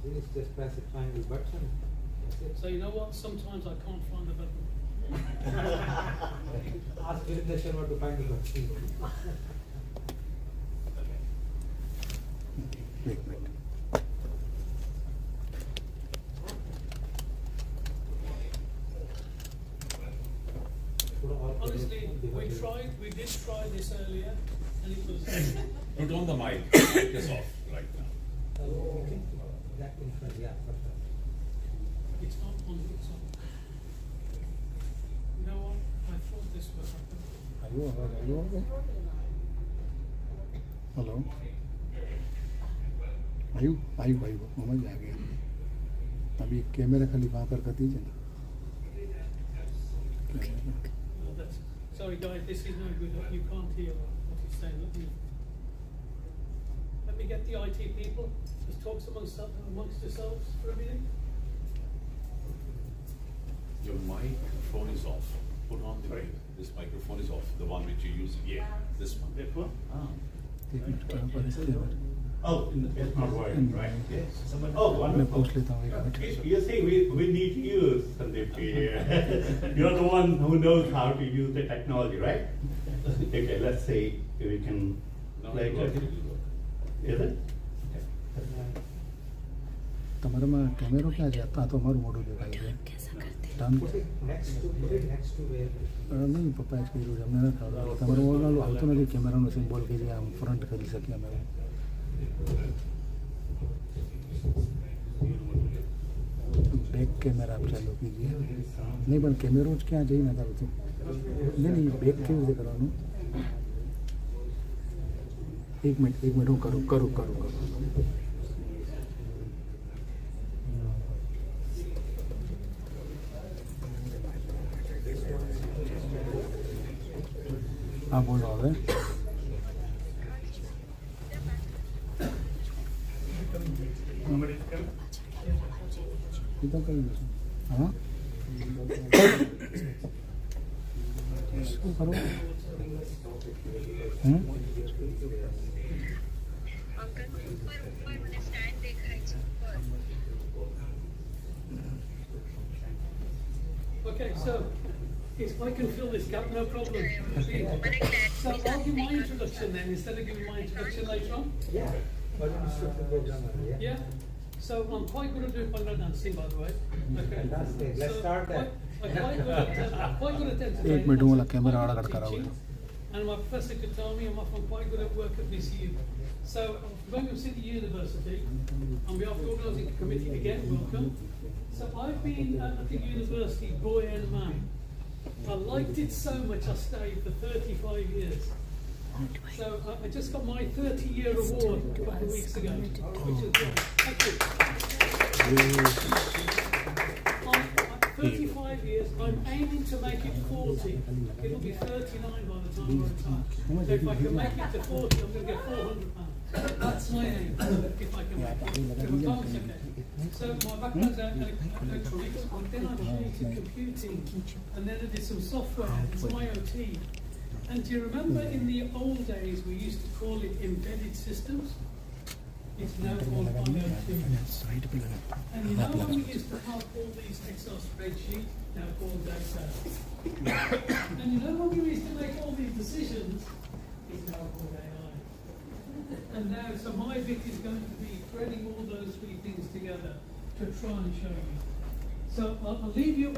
It's just press the triangle button. That's it. So you know what? Sometimes I can't find the button. Ask Virinda Sharma to find the button. एक minute Honestly, we did try this earlier, and it was. Put on the mic. Mic is off right now. That in front, yeah. It's not on. It's on. You know what? I thought this was happening. आयु hello आयु आयु आयु समझ आ गया अभी camera खाली वहाँ पर कर दीजिए ना Oh, sorry guys, this is no good. You can't hear what he's saying. Let me get the IT people. Just talk amongst yourselves for a minute. Your microphone is off. Put on the mic. This microphone is off. The one which you use. Yeah, this one. That one? Ah. एक minute क्या पर इसके बाद Oh, it's not working, right? Yes. Oh, मैं wonderful. पूछ लेता हूँ एक minute You see, we need you, Sandeep. You're the one who knows how to use the technology, right? Okay, let's see if we can play it. Is it? તમારામાં કેમેરો ક્યાં છે આ તો અમારું મોઢું દેખાય છે turn Put it next to where. નહીં પપ્પાએ જ કર્યું છે અમને નથી આવડતું તમારું મોબાઈલ આવતો નથી કેમેરાનો સિમ્બોલ કે જે આમ ફ્રન્ટ કરી શકીએ અમે બેક કેમેરા આપ ચાલુ કીજીએ નહીં પણ કેમેરો જ ક્યાં જઈ નથી આવતું નહીં બેક કેવી રીતે કરવાનું એક મિનિટ હું કરું हाँ बोलो હવે તો કરી દઈશું હા શું કરું Okay, so if I can fill this gap, no problem. So I'll give my introduction then instead of giving my introduction later on. Yeah. But instructor programmer, yeah. Yeah. So I'm quite good at doing bhangra dancing, by the way. Okay. Fantastic. Let's start that. I'm quite good at entertaining. एक minute वाला camera वाला teaching. खड़ा हुआ है And my professor could tell me I'm often quite good at work at VCU. So, Birmingham City University, on behalf of the organising committee, again, welcome. So I've been at the university, boy and man. I liked it so much I stayed for 35 years. So I just got my 30-year award a couple of weeks ago, which is good. Thank you. 35 years, I'm aiming to make it 40. It'll be 39 by the time I retire. So if I can make it to 40, I'm going to get £400. That's my aim, if I can make it. So my background's electronics, and then I changed to computing, and then I did some software and some IoT. And do you remember in the old days we used to call it embedded systems? It's now called IoT. And you know when we used to have all these Excel spreadsheets, now called data. And you know when we used to make all these decisions, it's now called AI. And now, so my bit is going to be threading all those three things together to try and show you. So I'll leave you,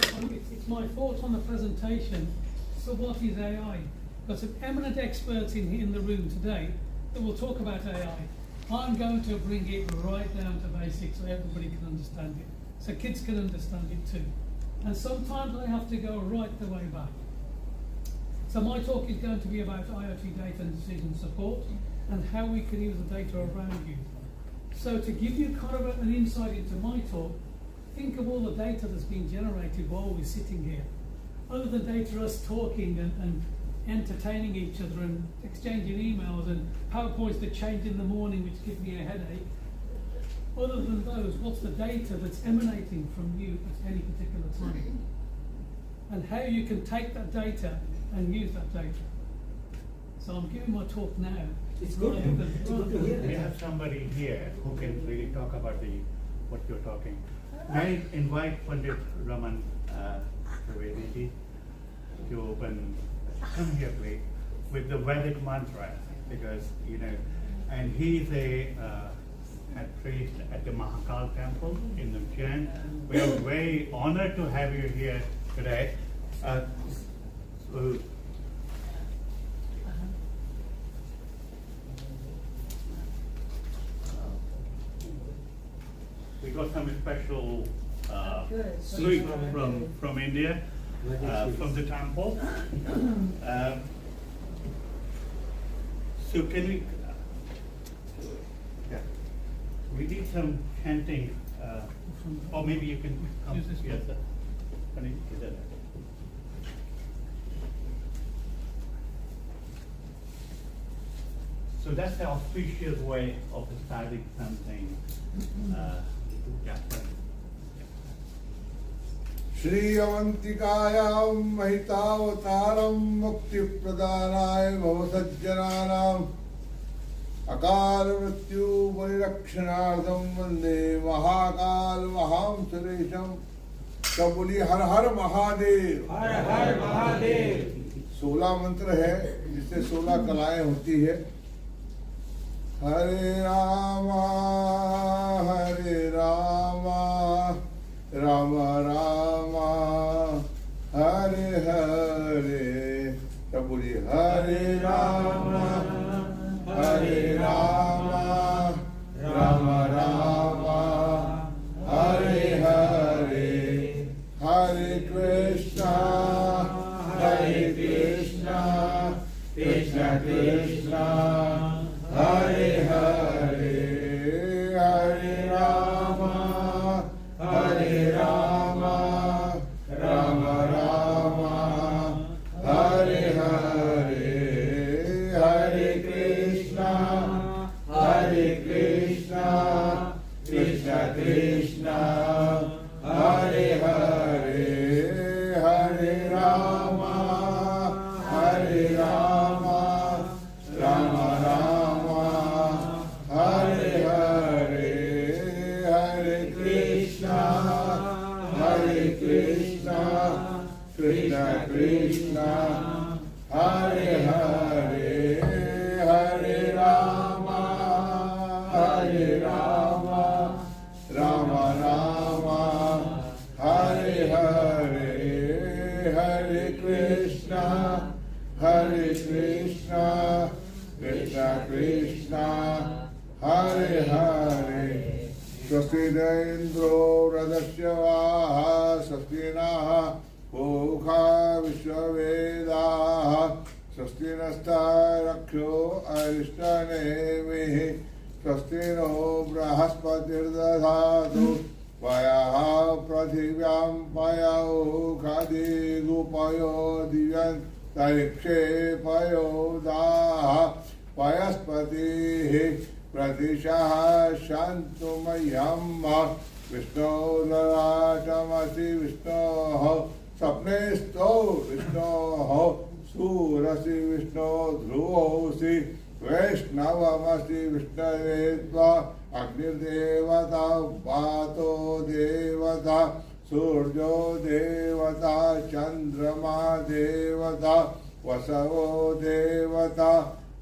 it's my thought on the presentation. So what is AI? Got some eminent experts in the room today that will talk about AI. I'm going to bring it right down to basics so everybody can understand it. So kids can understand it too. And sometimes I have to go right the way back. So my talk is going to be about IoT data and decision support and how we can use the data around you. So to give you kind of an insight into my talk, think of all the data that's being generated while we're sitting here. Other than data, us talking and entertaining each other and exchanging emails and PowerPoints that change in the morning which give me a headache. Other than those, what's the data that's emanating from you at any particular time? And how you can take that data and use that data. So I'm giving my talk now. It's good. It's good to hear We that. have somebody here who can really talk about the what you're talking. May I invite Pandit Raman Trivedi to open, come here please, with the Vedic mantra, because, you know, and he's a priest at the Mahakal temple in Ujjain. We are very honored to have you here today. So, we got some special sweet from India, from the temple. So can we? Yeah, we need some chanting, or maybe you can come. Use this one. Yes, sir. Can you do that? So that's the auspicious way of starting something. Yeah. Shri अवंतिकायां महितावतारं मुक्तिप्रदानाय भवसज्जनानाम् अकाल मृत्यु परिरक्षणार्थं वंदे महाकाल महां सुरेशं। तो बोलिए हर हर महादेव। हर हर महादेव। 16 मंत्र है जिससे 16 कलाएं होती है। हरे रामा राम रामा हरे हरे। तब बोलिए हरे रामा राम रामा हरे हरे। हरे कृष्णा कृष्ण कृष्णा हरे हरे। हरे रामा राम रामा हरे हरे। हरे कृष्णा कृष्ण कृष्णा हरे हरे। हरे रामा राम रामा हरे हरे। हरे कृष्णा कृष्ण कृष्णा हरे हरे। हरे रामा राम रामा हरे हरे। हरे कृष्णा कृष्ण कृष्णा हरे हरे। स्वस्ति न इंद्रो वृद्धस्य वाः स्वस्ति नः पूषा विश्ववेदाः स्वस्ति नस्तारक्षो अरिष्टनेमिः स्वस्ति नो बृहस्पतिर्दधातु पयः पृथिव्यां पयोखादिगुपयो दिव्यन्तरिक्षेपयो दाः पयस्पतिः प्रतिशः शान्तु मह्यं विष्णो ललाटमसि विष्णोः स्वप्नेस्तो विष्णोः सूरसि विष्णो ध्रुवोऽसि वैष्णवमसि विष्णवे त्वा अग्निर्देवता वातो देवता सूर्यो देवता चन्द्रमा देवता वसवो देवता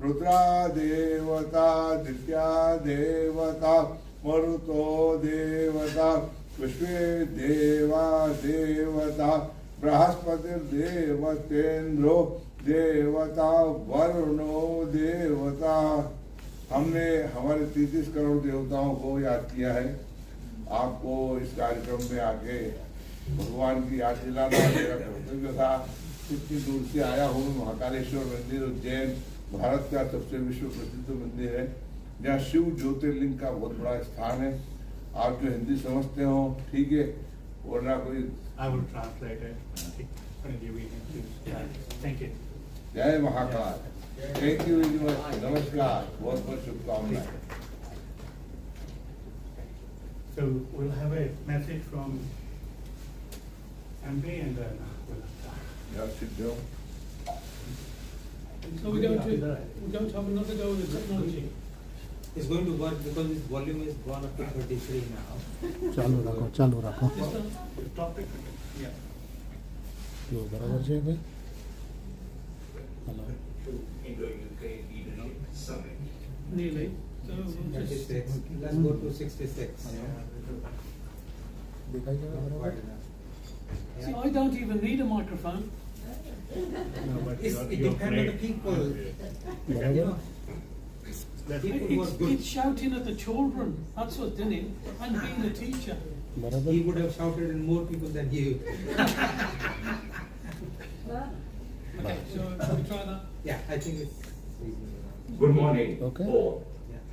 रुद्रा देवता दित्या देवता मरुतो देवता विश्वे देवा देवता बृहस्पतिर्देवतेन्द्रो देवता वरुणो देवता। हमने हमारे 33 करोड़ देवताओं को याद किया है। आपको इस कार्यक्रम में आके भगवान की याद दिलाना मेरा कर्तव्य था। इतनी दूर से आया हूँ। महाकालेश्वर मंदिर उज्जैन भारत का सबसे विश्व प्रसिद्ध मंदिर है, जहाँ शिव ज्योतिर्लिंग का बहुत बड़ा स्थान है। आप जो हिंदी समझते हो ठीक है, वरना कोई। I will translate it. Thank you. जय Mahakal. Thank you very much. नमस्कार। बहुत बहुत शुभकामनाएं। So we'll have a message from MP and then we'll start. Yeah, sit down. So we're going to have another go at the technology. It's going to work because its volume is gone up to 33 now. ચાલુ રાખો ચાલુ રાખો Topic, yeah. જો બરાબર છે ભાઈ hello INDO-UK Leadership Summit. Nearly. So we'll just 36. Let's go to 66. દેખાય છે બરાબર see, I don't even need a microphone. It depends on the people. બરાબર You know, people who are good. It's shouting at the children. That's what's doing it. And being a teacher. બરાબર He would have shouted at more people than you. Okay, so shall we try that? Yeah, I think it's reasonable. Good morning, Okay. all,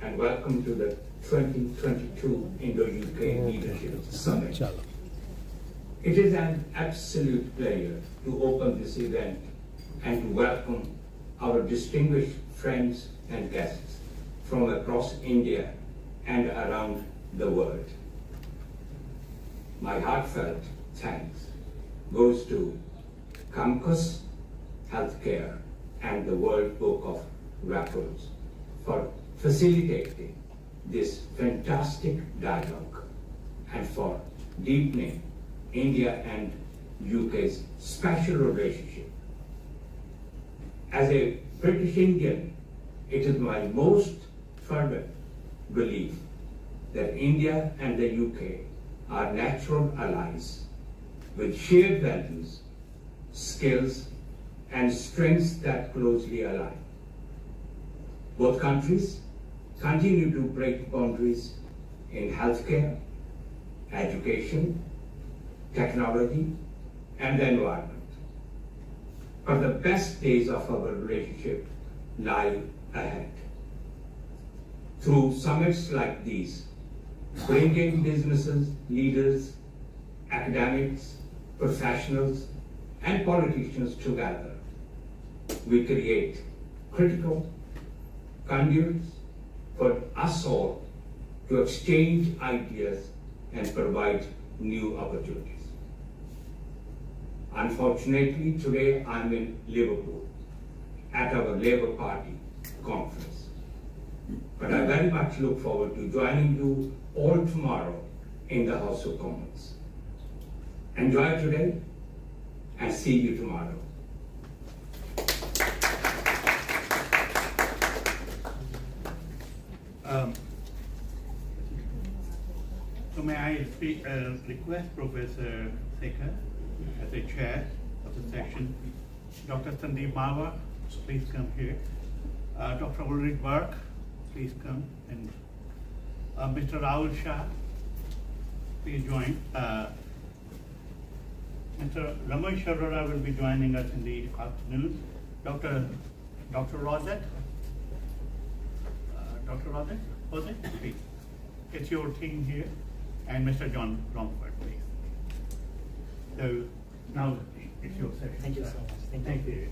and welcome to the 2022 INDO-UK Leadership Summit. ચાલો It is an absolute pleasure to open this event and to welcome our distinguished friends and guests from across India and around the world. My heartfelt thanks goes to Campus Healthcare and the World Book of Records for facilitating this fantastic dialogue and for deepening India and UK's special relationship. As a British Indian, it is my most fervent belief that India and the UK are natural allies with shared values, skills, and strengths that closely align. Both countries continue to break boundaries in healthcare, education, technology, and the environment. But the best days of our relationship lie ahead. Through summits like these, bringing businesses, leaders, academics, professionals, and politicians together, we create critical conduits for us all to exchange ideas and provide new opportunities. Unfortunately, today I'm in Liverpool at our Labour Party conference. But I very much look forward to joining you all tomorrow in the House of Commons. Enjoy today and see you tomorrow. So may I request Professor Sekar as a chair of the session. Dr. Sandeep Mawa, please come here. Dr. Ulrich Burke, please come. And Mr. Rahul Shah, please join. Mr. Ramesh Arora will be joining us in the afternoon. Dr. Rosette, Jose, please. It's your team here, and Mr. John Romford, please. So now it's your session. Thank you so much. Thank you.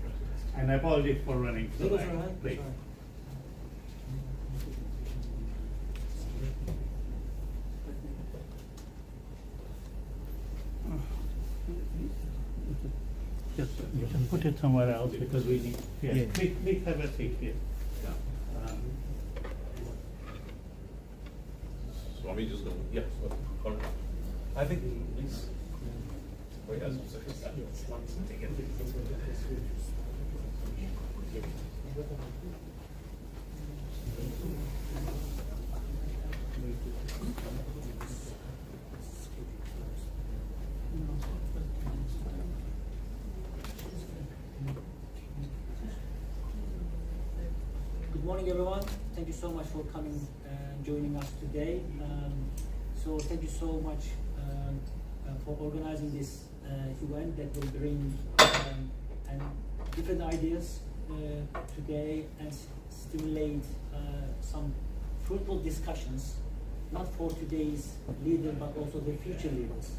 And apologies for running so No, late. that's all right. Please. That's all right. Just you can put it somewhere else because we need. Yes. Yeah. Please have a seat here. So are we just going, yeah, all right. I think, please. Oh, yes, take it. Good morning, everyone. Thank you so much for coming and joining us today. So thank you so much for organizing this event that will bring and different ideas today and stimulate some fruitful discussions, not for today's leader but also the future leaders.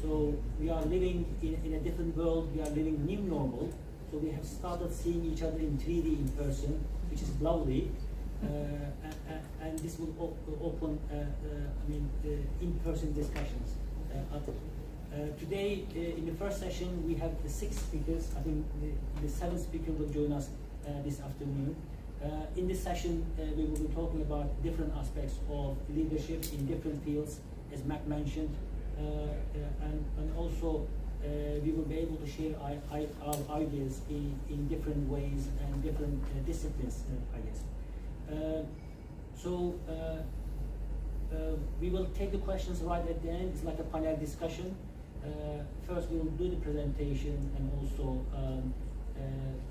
So we are living in a different world. We are living new normal. So we have started seeing each other in 3D in person, which is lovely, and this will open, in-person discussions. Today, in the first session, we have the 6 speakers. I think the 7th speaker will join us this afternoon. In this session, we will be talking about different aspects of leadership in different fields, as Matt mentioned, and also we will be able to share our ideas in different ways and different disciplines, I guess. We will take the questions right at the end. It's like a panel discussion. First, we will do the presentation, and also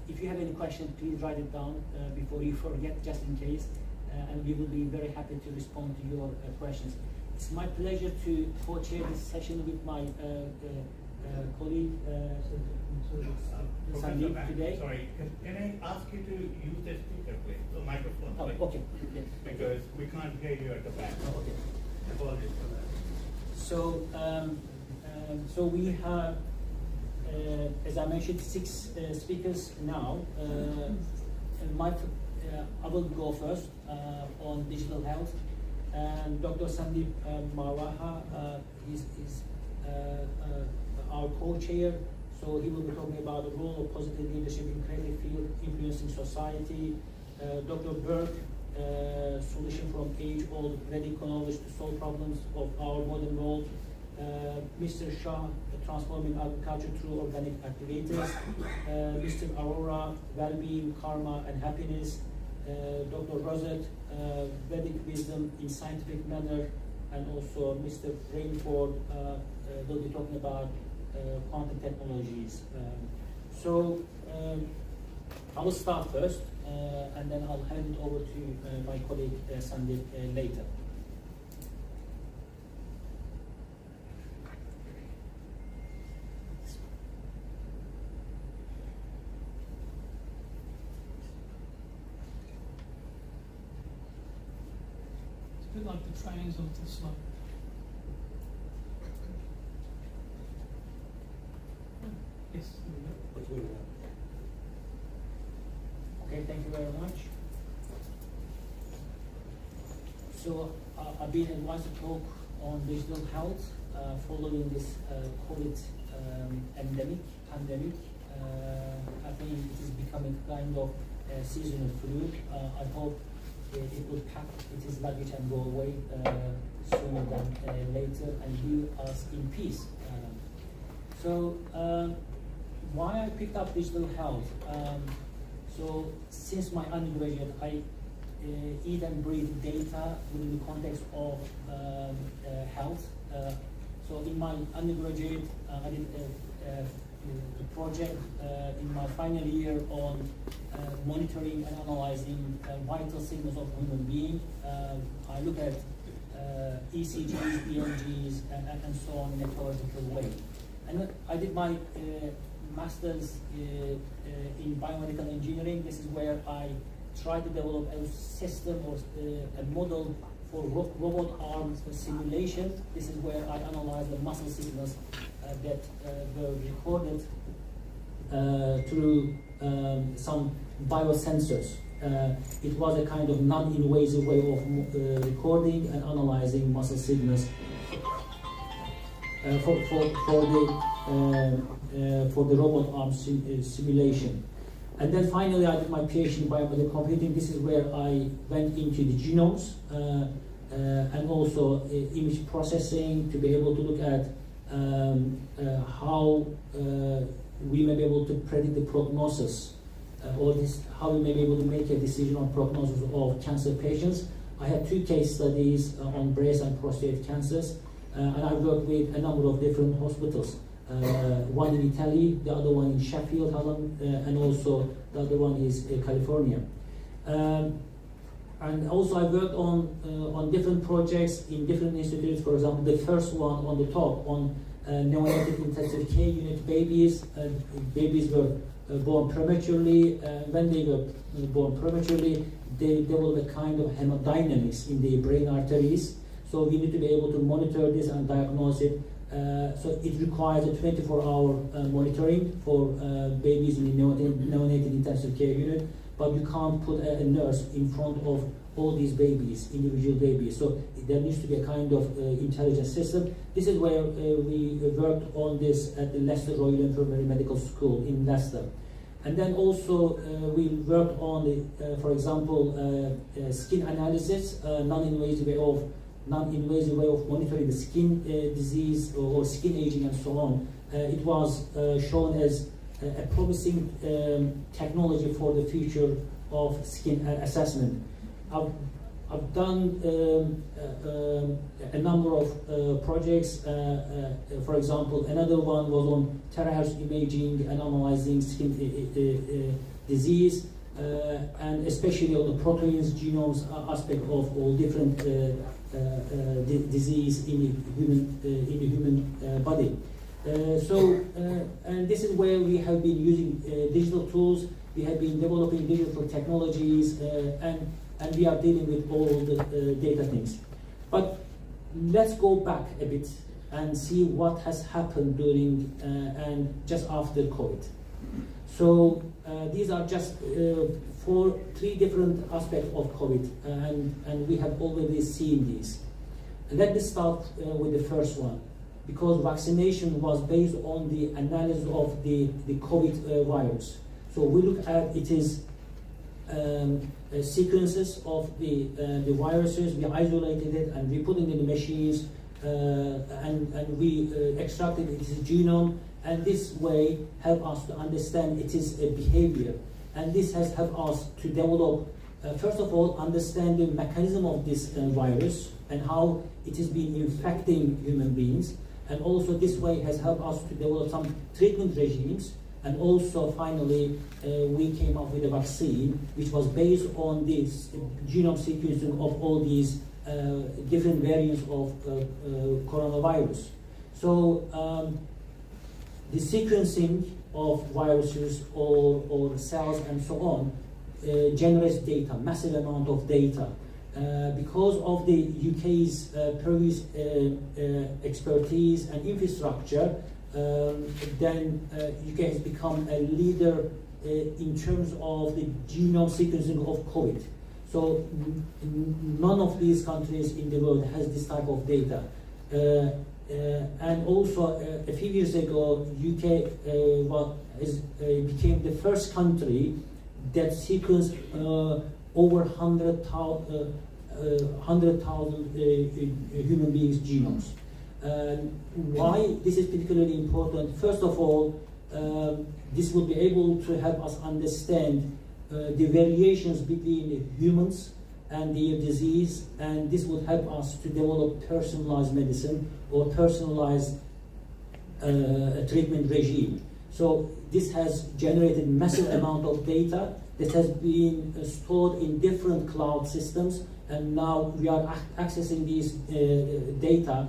if you have any questions, please write it down before you forget, just in case, and we will be very happy to respond to your questions. It's my pleasure to co-chair this session with my colleague Sandeep today. Sorry, can I ask you to use the speaker, please, the microphone, Oh, please? okay. Yeah. Because we can't hear you at the back. Oh, okay. Apologies for that. So we have, as I mentioned, 6 speakers now. I will go first on digital health, and Dr. Sandeep Marwaha is our co-chair. So he will be talking about the role of positive leadership in creative field influencing society. Dr. Burke, solution from age-old medical knowledge to solve problems of our modern world. Mr. Shah, transforming agriculture through organic activators. Mr. Arora, well-being, karma, and happiness. Dr. Rosette, Vedic wisdom in scientific manner, and also Mr. Rainford will be talking about quantum technologies. I will start first, and then I'll hand it over to my colleague Sandeep later. It's a bit like the trains onto the slope. Yes, there we go. Okay, thank you very much. So I've been advised to talk on digital health following this COVID pandemic. I think it is becoming kind of a seasonal flu. I hope it is luggage and go away sooner than later, and leave us in peace. Why I picked up digital health? So since my undergraduate, I eat and breathe data within the context of health. So in my undergraduate, I did a project in my final year on monitoring and analyzing vital signals of human being. I look at ECGs, EMGs, and so on in a theoretical way. And I did my master's in biomedical engineering. This is where I tried to develop a system or a model for robot arm simulation. This is where I analyzed the muscle signals that were recorded through some biosensors. It was a kind of non-invasive way of recording and analyzing muscle signals for the robot arm simulation. And then finally I did my PhD in biomedical computing. This is where I went into the genomes and also image processing to be able to look at how we may be able to predict the prognosis how we may be able to make a decision on prognosis of cancer patients. I had 2 case studies on breast and prostate cancers, and I worked with a number of different hospitals. One in Italy, the other one in Sheffield, Holland, and also the other one is California. And also I worked on different projects in different institutes. For example, the first one on the top on neonatal intensive care unit babies. Babies were born prematurely. When they were born prematurely, they develop a kind of hemodynamics in the brain arteries. So we need to be able to monitor this and diagnose it. So it requires a 24-hour monitoring for babies in the neonatal intensive care unit, but you can't put a nurse in front of all these babies, individual babies. So there needs to be a kind of intelligent system. This is where we worked on this at the Leicester Royal Infirmary Medical School in Leicester. And then also we worked on the, for example, skin analysis, non-invasive way of monitoring the skin disease or skin aging and so on. It was shown as a promising technology for the future of skin assessment. I've done a number of projects. For example, another one was on terahertz imaging and analyzing skin disease, and especially on the proteins, genomes aspect of all different disease in the human body. And this is where we have been using digital tools. We have been developing digital technologies, and we are dealing with all the data things. But let's go back a bit and see what has happened during and just after COVID. So these are just three different aspects of COVID, and we have already seen these. Let me start with the first one, because vaccination was based on the analysis of the COVID virus. So we look at it is sequences of the viruses. We isolated it and we put it in the machines, and we extracted its genome, and this way help us to understand its behavior. And this has helped us to develop, first of all, understand the mechanism of this virus and how it has been infecting human beings. And also this way has helped us to develop some treatment regimes. And also finally, we came up with a vaccine which was based on this genome sequencing of all these different variants of coronavirus. So the sequencing of viruses or cells and so on generates data, massive amount of data. Because of the UK's previous expertise and infrastructure, then UK has become a leader in terms of the genome sequencing of COVID. So none of these countries in the world has this type of data. And also a few years ago, UK became the first country that sequenced over 100,000 human beings' genomes. Why this is particularly important? First of all, this will be able to help us understand the variations between humans and their disease, and this would help us to develop personalized medicine or personalized treatment regime. So this has generated massive amount of data that has been stored in different cloud systems, and now we are accessing these data,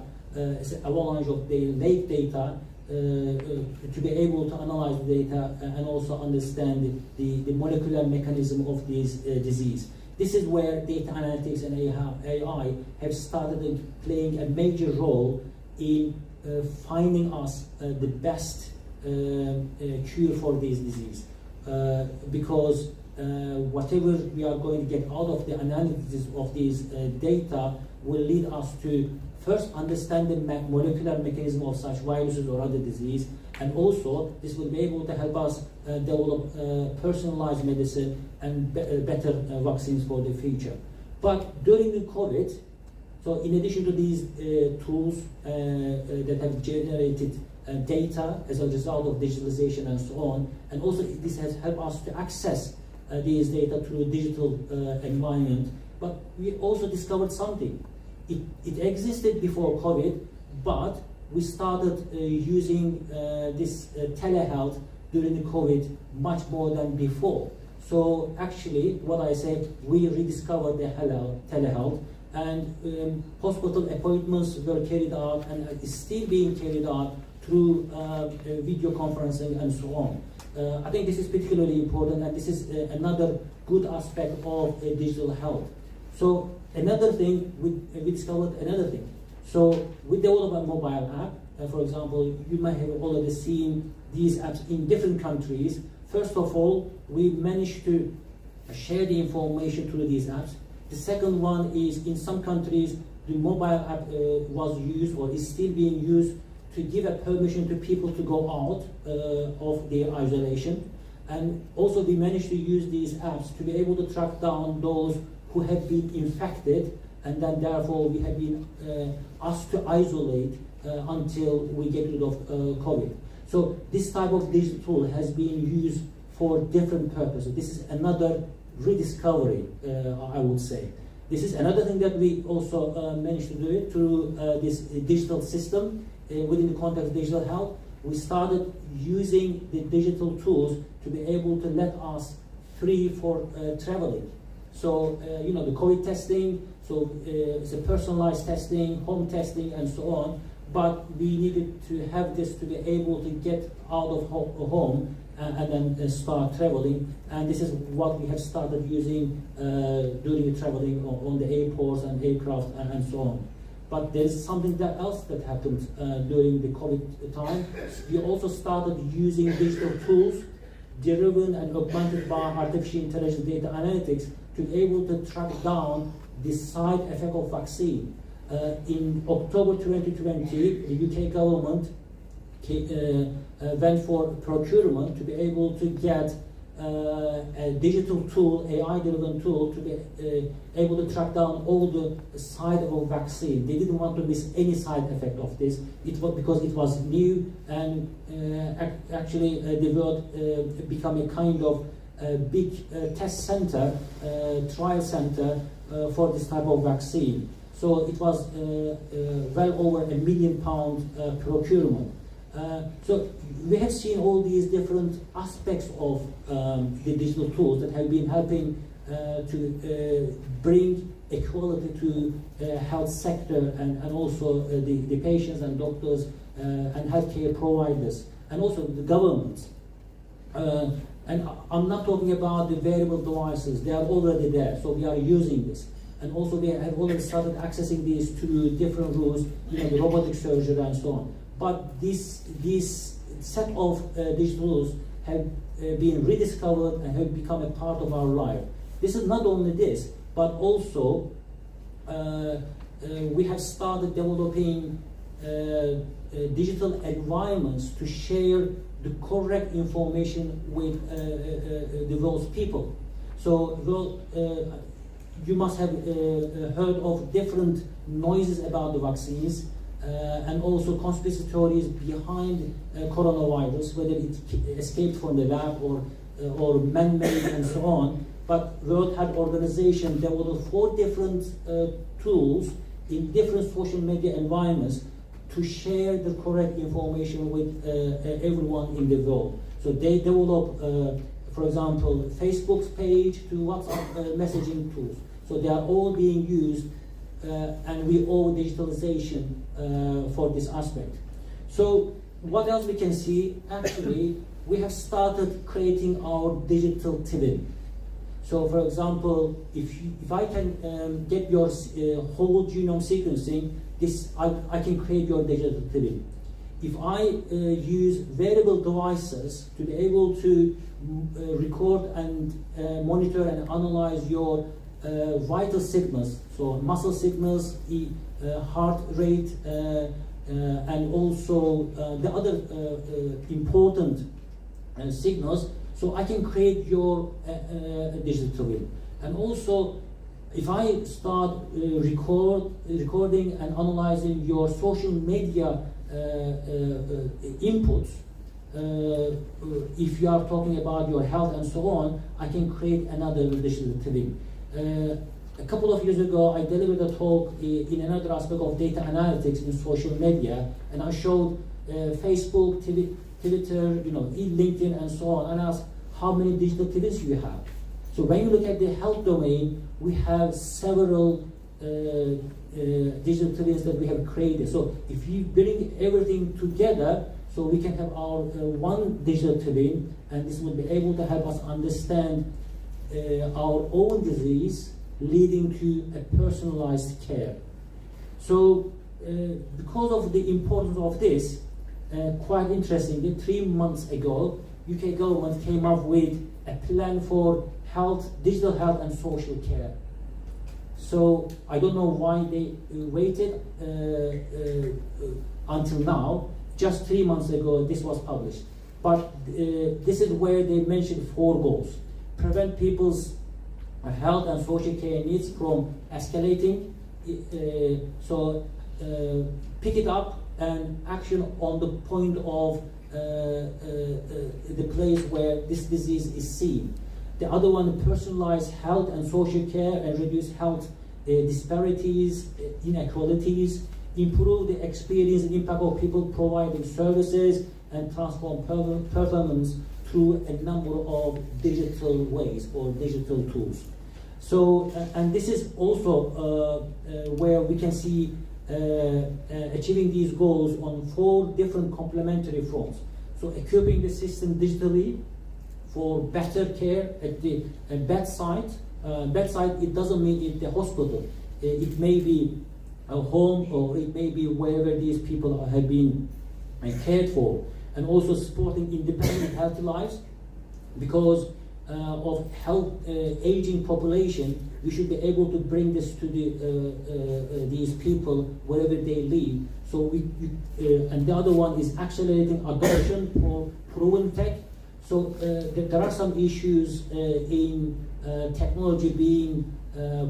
avalanche of the lake data, to be able to analyze the data and also understand the molecular mechanism of this disease. This is where data analytics and AI have started playing a major role in finding us the best cure for this disease. Because whatever we are going to get out of the analysis of these data will lead us to first understand the molecular mechanism of such viruses or other disease, and also this will be able to help us develop personalized medicine and better vaccines for the future. But during the COVID, so in addition to these tools that have generated data as a result of digitalization and so on, and also this has helped us to access these data through a digital environment, but we also discovered something. It existed before COVID, but we started using this telehealth during the COVID much more than before. So actually, what I said, we rediscovered the telehealth, and hospital appointments were carried out and is still being carried out through video conferencing and so on. I think this is particularly important, and this is another good aspect of digital health. So another thing, we discovered another thing. So we developed a mobile app. For example, you might have already seen these apps in different countries. First of all, we managed to share the information through these apps. The second one is, in some countries, the mobile app was used or is still being used to give a permission to people to go out of their isolation. And also we managed to use these apps to be able to track down those who have been infected, and then therefore we have been asked to isolate until we get rid of COVID. So this type of digital tool has been used for different purposes. This is another rediscovery, I would say. This is another thing that we also managed to do it through this digital system within the context of digital health. We started using the digital tools to be able to let us free for traveling. So, you know, the COVID testing, so it's a personalized testing, home testing, and so on. But we needed to have this to be able to get out of home and then start traveling. And this is what we have started using during the traveling on the airports and aircraft and so on. But there is something else that happened during the COVID time. We also started using digital tools driven and augmented by artificial intelligence data analytics to be able to track down the side effect of vaccine. In October 2020, the UK government went for procurement to be able to get a digital tool, AI-driven tool, to be able to track down all the side of vaccine. They didn't want to miss any side effect of this. It was because it was new, and actually the world became a kind of big test center, trial center for this type of vaccine. So it was well over £1 million procurement. So we have seen all these different aspects of the digital tools that have been helping to bring equality to health sector and also the patients and doctors and healthcare providers and also the government. And I'm not talking about the wearable devices, they are already there, so we are using this. And also we have already started accessing these to different routes, you know, the robotic surgery and so on. But this set of digital tools have been rediscovered and have become a part of our life. This is not only this, but also we have started developing digital environments to share the correct information with the world's people. So, you must have heard of different noises about the vaccines and also conspiracy theories behind coronavirus, whether it escaped from the lab or man-made and so on. But World Health Organization developed 4 different tools in different social media environments to share the correct information with everyone in the world. So they develop, for example, Facebook's page to WhatsApp messaging tools. So they are all being used, and we owe digitalization for this aspect. So what else we can see? Actually, we have started creating our digital twin. So for example, if I can get your whole genome sequencing, I can create your digital twin. If I use wearable devices to be able to record and monitor and analyze your vital signals, so muscle signals, heart rate, and also the other important signals, so I can create your digital twin. And also, if I start recording and analyzing your social media inputs, if you are talking about your health and so on, I can create another digital twin. A couple of years ago, I delivered a talk in another aspect of data analytics in social media, and I showed Facebook, Twitter, you know, LinkedIn, and so on, and asked how many digital twins you have. So when you look at the health domain, we have several digital twins that we have created. So if you bring everything together, so we can have our one digital twin, and this will be able to help us understand our own disease, leading to a personalized care. So because of the importance of this, quite interestingly, 3 months ago, UK government came up with a plan for health, digital health and social care. So I don't know why they waited until now. Just 3 months ago, this was published. but this is where they mentioned 4 goals. Prevent people's health and social care needs from escalating. Pick it up and action on the point of the place where this disease is seen. The other one, personalize health and social care and reduce health disparities, inequalities, improve the experience and impact of people providing services, and transform performance through a number of digital ways or digital tools. So, and this is also where we can see achieving these goals on 4 different complementary fronts. So equipping the system digitally for better care at the bedside. Bedside, it doesn't mean at the hospital. It may be a home, or it may be wherever these people have been cared for. And also supporting independent healthy lives, because of health aging population, we should be able to bring this to these people wherever they live. So and the other one is accelerating adoption for proven tech. So there are some issues in technology being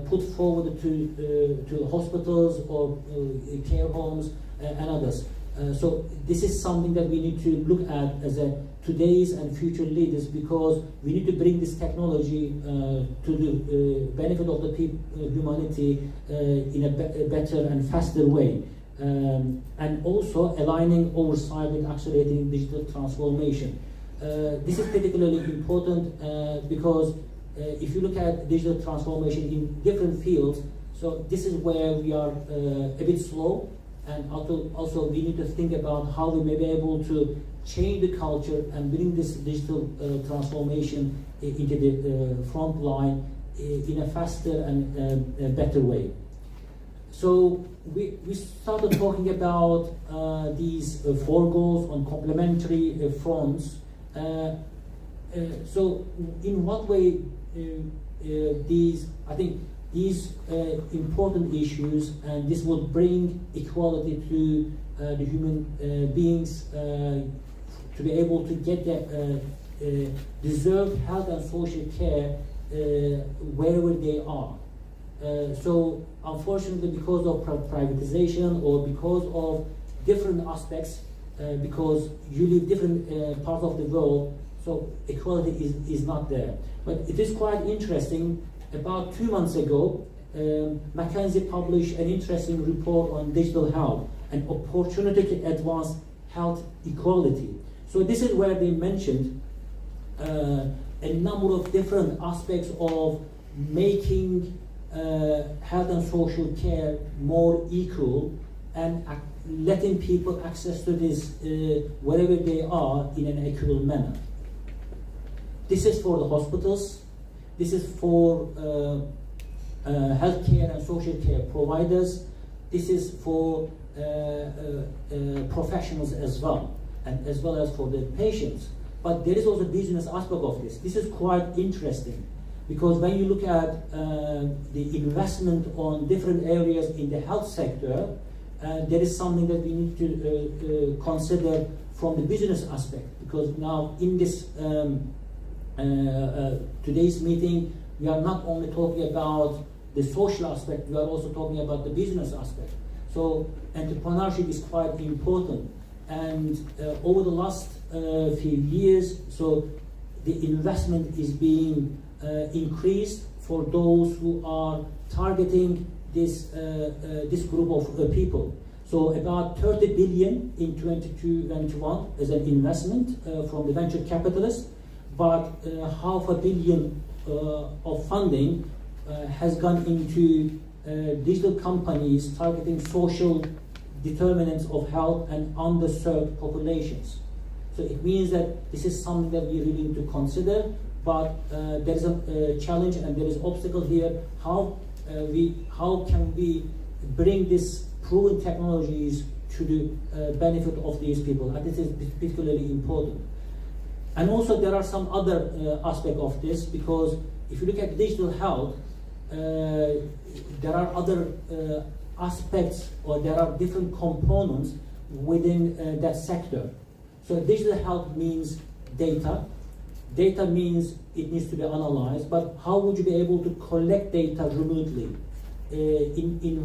put forward to hospitals or care homes and others. So this is something that we need to look at as today's and future leaders, because we need to bring this technology to the benefit of the humanity in a better and faster way. And also aligning oversight with accelerating digital transformation. This is particularly important because if you look at digital transformation in different fields, so this is where we are a bit slow. And also we need to think about how we may be able to change the culture and bring this digital transformation into the front line in a faster and better way. So we started talking about these 4 goals on complementary fronts. So in what way these important issues, and this will bring equality to the human beings to be able to get their deserved health and social care wherever they are. So unfortunately, because of privatization or because of different aspects, because you live different parts of the world, so equality is not there. But it is quite interesting. About 2 months ago, McKinsey published an interesting report on digital health, an opportunity to advance health equality. So this is where they mentioned a number of different aspects of making health and social care more equal and letting people access to this wherever they are in an equal manner. This is for the hospitals. This is for healthcare and social care providers. This is for professionals as well, and as well as for the patients. But there is also a business aspect of this. This is quite interesting, because when you look at the investment on different areas in the health sector, there is something that we need to consider from the business aspect. Because now in this today's meeting, we are not only talking about the social aspect, we are also talking about the business aspect. So entrepreneurship is quite important. And over the last few years, so the investment is being increased for those who are targeting this group of people. So about 30 billion in 2021 as an investment from the venture capitalists, but $500 million of funding has gone into digital companies targeting social determinants of health and underserved populations. So it means that this is something that we really need to consider, but there is a challenge and there is obstacle here. How can we bring this proven technologies to the benefit of these people? And this is particularly important. And also there are some other aspects of this, because if you look at digital health, there are other aspects, or there are different components within that sector. So digital health means data. Data means it needs to be analyzed, but how would you be able to collect data remotely in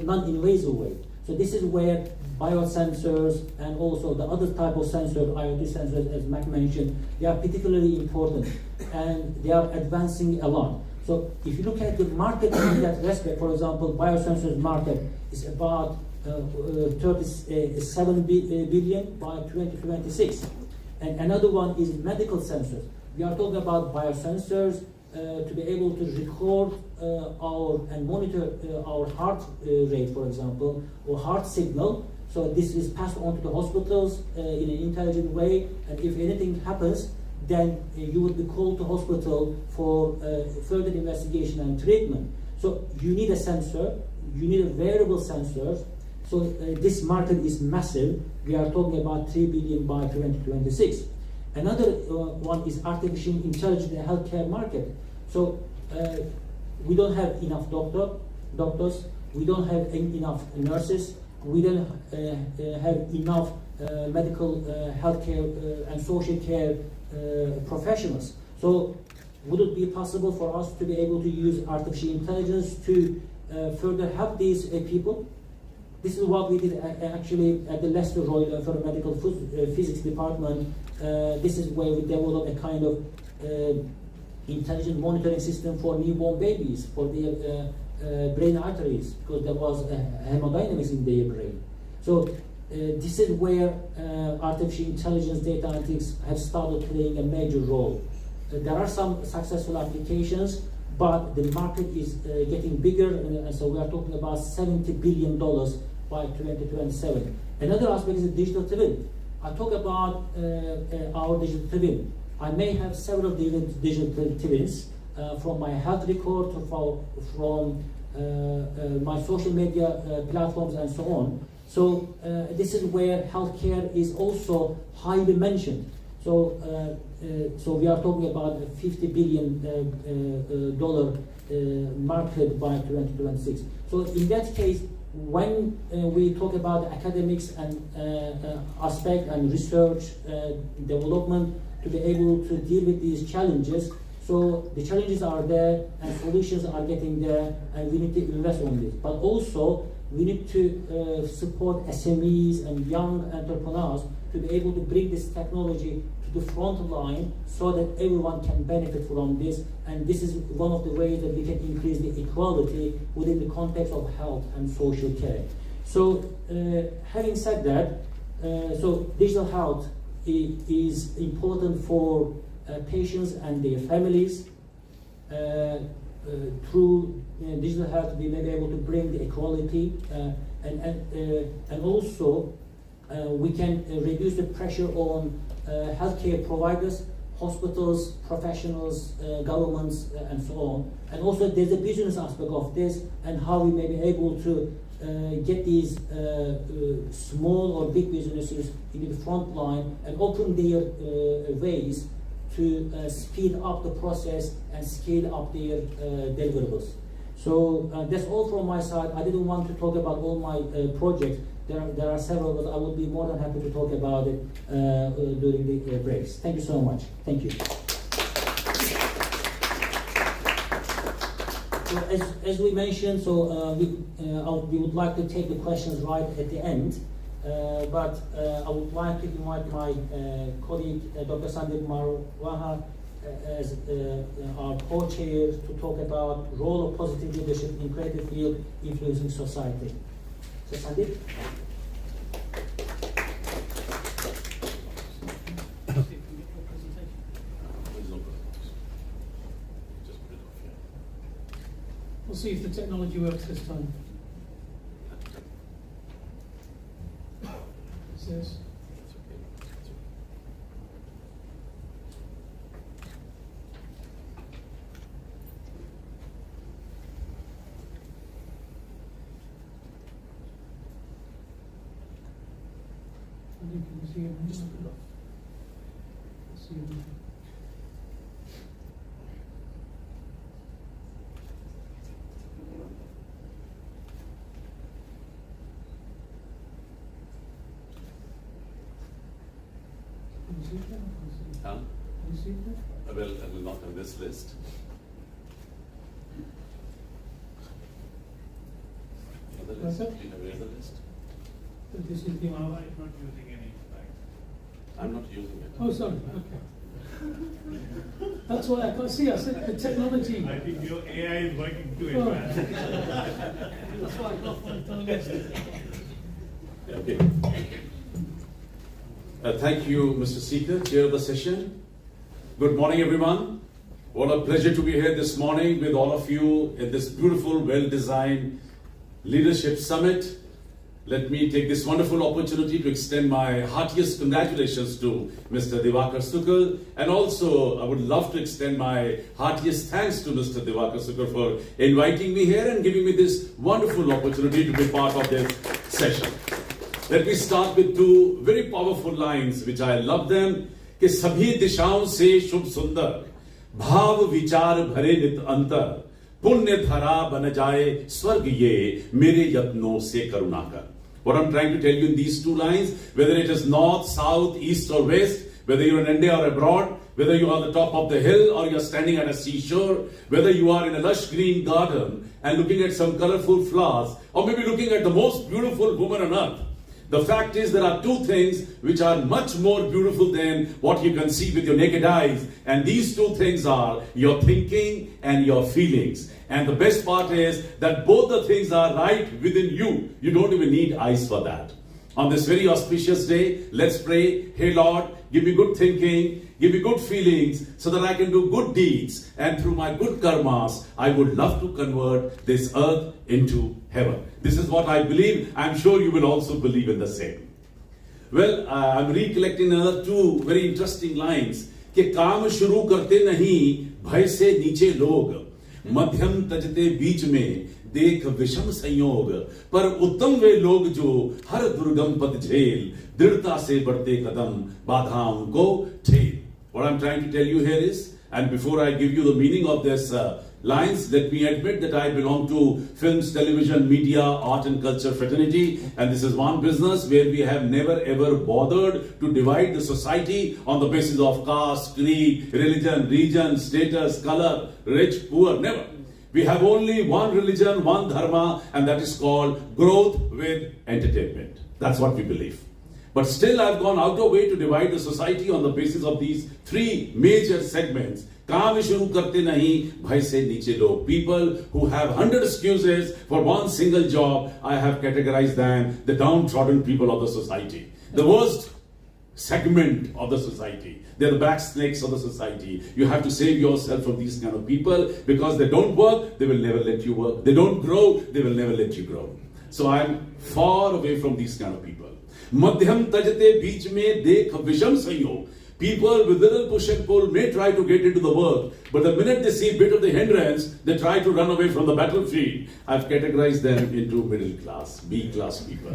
non-invasive way? So this is where biosensors and also the other type of sensors, IoT sensors, as Mac mentioned, they are particularly important and they are advancing a lot. So if you look at the market in that respect, for example, biosensors market is about 37 billion by 2026. And another one is medical sensors. We are talking about biosensors to be able to record and monitor our heart rate, for example, or heart signal. So this is passed on to the hospitals in an intelligent way. And if anything happens, then you would be called to hospital for further investigation and treatment. So you need a sensor, you need a wearable sensor. So this market is massive. We are talking about 3 billion by 2026. Another one is artificial intelligence in the healthcare market. So we don't have enough doctors, we don't have enough nurses, we don't have enough medical healthcare and social care professionals. So would it be possible for us to be able to use artificial intelligence to further help these people? This is what we did actually at the Leicester Royal for Medical Physics Department. This is where we developed a kind of intelligent monitoring system for newborn babies, for their brain arteries, because there was hemodynamics in their brain. So this is where artificial intelligence data analytics have started playing a major role. There are some successful applications, but the market is getting bigger, and so we are talking about $70 billion by 2027. Another aspect is the digital twin. I talk about our digital twin. I may have several digital twins from my health record from my social media platforms and so on. So this is where healthcare is also highly mentioned. So we are talking about a $50 billion market by 2026. So in that case, when we talk about academics and aspect and research development to be able to deal with these challenges, so the challenges are there and solutions are getting there, and we need to invest on this. But also we need to support SMEs and young entrepreneurs to be able to bring this technology to the front line so that everyone can benefit from this. And this is one of the ways that we can increase the equality within the context of health and social care. So having said that, so digital health is important for patients and their families. Through digital health, we may be able to bring the equality and also we can reduce the pressure on healthcare providers, hospitals, professionals, governments, and so on. And also there's a business aspect of this and how we may be able to get these small or big businesses in the front line and open their ways to speed up the process and scale up their deliverables. So that's all from my side. I didn't want to talk about all my projects. There are several, but I would be more than happy to talk about it during the breaks. Thank you so much. Thank you. So as we mentioned, so we would like to take the questions right at the end. But I would like to invite my colleague, Dr. Sandeep Marwaha, as our co-chair to talk about role of positive leadership in creative field influencing society. So Sandeep. We'll see if the technology works this time. Yes. I think you can see it. Just put it off. See it. Huh? Well, not on this list. Other list? Do you have any other list? This is the one. I'm not using any slides. I'm not using it. Oh, sorry. Okay. That's why I can't see. I said the technology. I think your AI is working too Oh. advanced. That's why I can't find the list. Okay. Thank you, Mr. Seeker, chair of the session. Good morning, everyone. What a pleasure to be here this morning with all of you at this beautiful, well-designed leadership summit. Let me take this wonderful opportunity to extend my heartiest congratulations to Mr. Diwakar Sukal, and also I would love to extend my heartiest thanks to Mr. Diwakar Sukal for inviting me here and giving me this wonderful opportunity to be part of this session. Let me start with two very powerful lines which I love them. कि सभी दिशाओं से शुभ सुंदर भाव विचार भरे नित अंतर पुण्य धरा बन जाए स्वर्ग ये मेरे यत्नों से Karunakar. What I'm trying to tell you in these two lines, whether it is north, south, east or west, whether you're in India or abroad, whether you are on the top of the hill or you're standing at a seashore, whether you are in a lush green garden and looking at some colorful flowers, or maybe looking at the most beautiful woman on earth, the fact is there are two things which are much more beautiful than what you can see with your naked eyes. And these two things are your thinking and your feelings. And the best part is that both the things are right within you. You don't even need eyes for that. On this very auspicious day, let's pray. Hey Lord, give me good thinking, give me good feelings so that I can do good deeds. And through my good karmas, I would love to convert this earth into heaven. This is what I believe. I'm sure you will also believe in the same. Well, I'm recollecting another two very interesting lines. कि काम शुरू करते नहीं भय से नीचे लोग मध्यम तजते बीच में देख विषम संयोग पर उत्तम वे लोग जो हर दुर्गम पथ झेल दृढ़ता से बढ़ते कदम बाधाओं को ठेल. What I'm trying to tell you here is, and before I give you the meaning of this lines, let me admit that I belong to films, television, media, art and culture fraternity, and this is one business where we have never ever bothered to divide the society on the basis of caste, creed, religion, region, status, color, rich, poor, never. We have only one religion, one dharma, and that is called growth with entertainment. That's what we believe. But still I've gone out of way to divide the society on the basis of these three major segments. काम शुरू करते नहीं भय से नीचे लोग. People who have 100 excuses for one single job, I have categorized them the downtrodden people of the society. The worst segment of the society. They're the black snakes of the society. You have to save yourself from these kind of people because they don't work, they will never let you work. They don't grow, they will never let you grow. So I'm far away from these kind of people. मध्यम तजते बीच में देख विषम संयोग. People with little push and pull may try to get into the work, but the minute they see a bit of the hindrance, they try to run away from the battlefield. I've categorized them into middle class, B class people.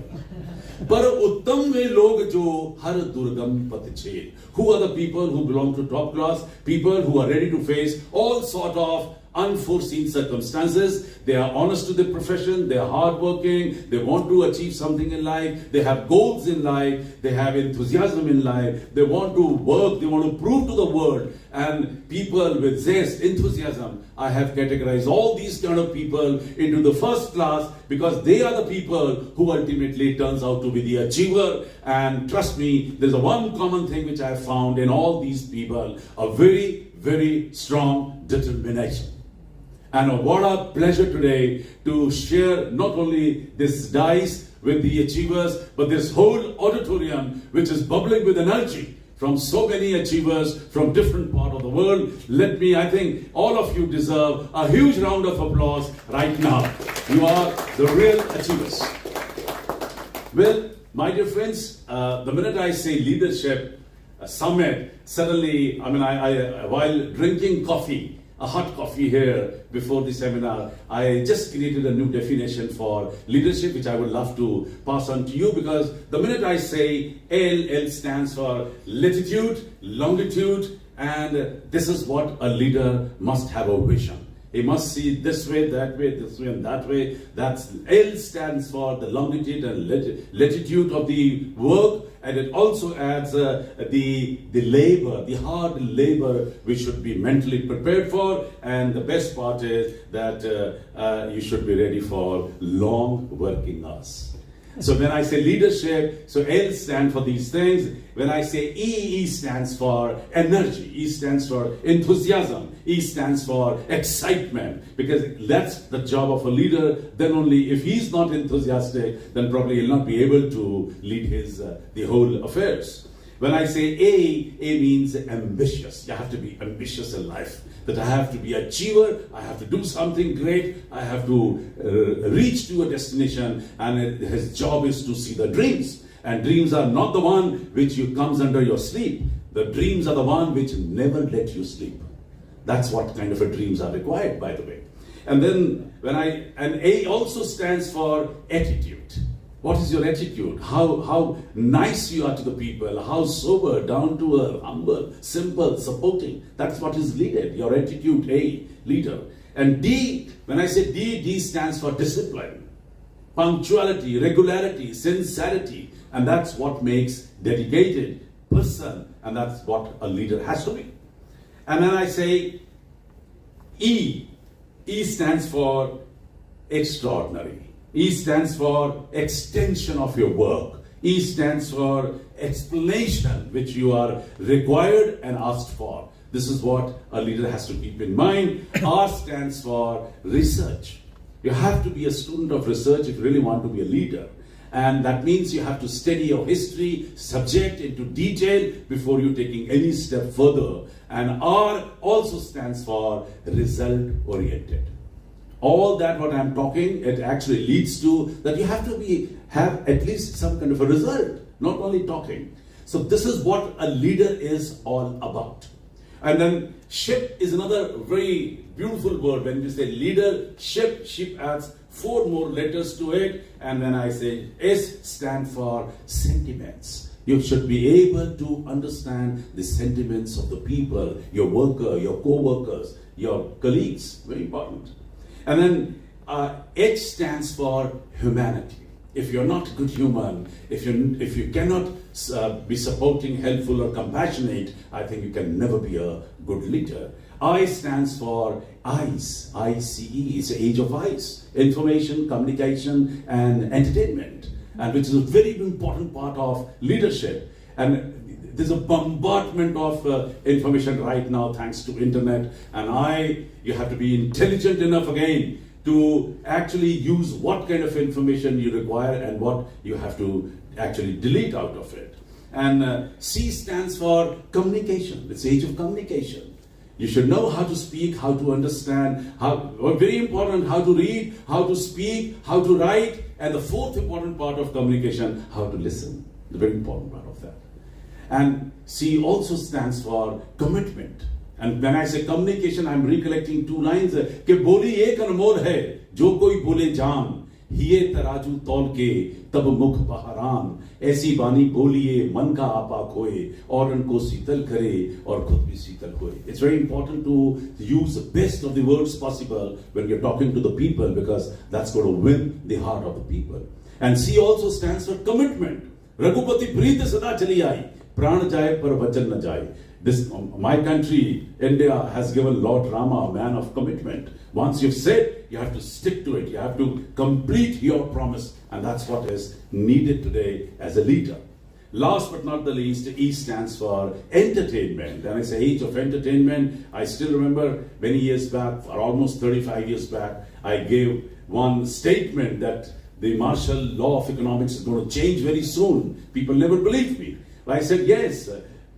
पर उत्तम वे लोग जो हर दुर्गम पथ झेल. Who are the people who belong to top class? People who are ready to face all sort of unforeseen circumstances. They are honest to their profession, they are hardworking, they want to achieve something in life, they have goals in life, they have enthusiasm in life, they want to work, they want to prove to the world. And people with zest, enthusiasm, I have categorized all these kind of people into the first class because they are the people who ultimately turns out to be the achiever. And trust me, there's a one common thing which I have found in all these people, a very, very strong determination. And what a pleasure today to share not only this dice with the achievers, but this whole auditorium which is bubbling with energy from so many achievers from different parts of the world. I think all of you deserve a huge round of applause right now. You are the real achievers. Well, my dear friends, the minute I say leadership summit, suddenly, I while drinking coffee, a hot coffee here before the seminar, I just created a new definition for leadership which I would love to pass on to you, because the minute I say L stands for latitude, longitude, and this is what a leader must have a vision. He must see this way, and that way. That's L stands for the longitude and latitude of the work, and it also adds the labor, the hard labor we should be mentally prepared for. And the best part is that you should be ready for long working hours. So when I say leadership, so L stands for these things. When I say E stands for energy. E stands for enthusiasm. E stands for excitement. Because that's the job of a leader. Then only if he's not enthusiastic, then probably he'll not be able to lead his the whole affairs. When I say A means ambitious. You have to be ambitious in life. That I have to be an achiever, I have to do something great, I have to reach to a destination, and his job is to see the dreams. And dreams are not the one which comes under your sleep. The dreams are the one which never let you sleep. That's what kind of a dreams are required, by the way. And then and A also stands for attitude. What is your attitude? How nice you are to the people, how sober, down to earth, humble, simple, supporting. That's what is needed, your attitude, A, leader. And D, when I say D stands for discipline, punctuality, regularity, sincerity. And that's what makes dedicated person, and that's what a leader has to be. And then I say E stands for extraordinary. E stands for extension of your work. E stands for explanation which you are required and asked for. This is what a leader has to keep in mind. R stands for research. You have to be a student of research if you really want to be a leader. And that means you have to study your history, subject into detail before you taking any step further. And R also stands for result oriented. All that what I'm talking, it actually leads to that you have to have at least some kind of a result, not only talking. So this is what a leader is all about. And then ship is another very beautiful word. When we say leadership, ship adds 4 more letters to it. And then I say S stands for sentiments. You should be able to understand the sentiments of the people, your worker, your co-workers, your colleagues. Very important. And then H stands for humanity. If you're not a good human, if you cannot be supporting, helpful or compassionate, I think you can never be a good leader. I stands for ICE, I-C-E, it's the age of ICE, information, communication and entertainment, and which is a very important part of leadership. And there's a bombardment of information right now thanks to internet, and you have to be intelligent enough again to actually use what kind of information you require and what you have to actually delete out of it. And C stands for communication. It's the age of communication. You should know how to speak, how to understand, very important, how to read, how to speak, how to write, and the 4th important part of communication, how to listen. The very important part of that. And C also stands for commitment. And when I say communication, I'm recollecting 2 lines. कि बोली एक अनमोल है, जो कोई बोले जान, हिये तराजू तौल के, तब मुख बहरान, ऐसी बानी बोलिए, मन का आपा खोए, और उनको शीतल करे, और खुद भी शीतल होए. It's very important to use the best of the words possible when you're talking to the people, because that's going to win the heart of the people. And C also stands for commitment. Raghupati प्रीत सदा चली आई, प्राण जाए पर वचन न जाए. My country, India, has given Lord Rama a man of commitment. Once you've said, you have to stick to it. You have to complete your promise. And that's what is needed today as a leader. Last but not the least, E stands for entertainment. And it's the age of entertainment. I still remember many years back, or almost 35 years back, I gave one statement that the martial law of economics is going to change very soon. People never believed me. But I said, yes.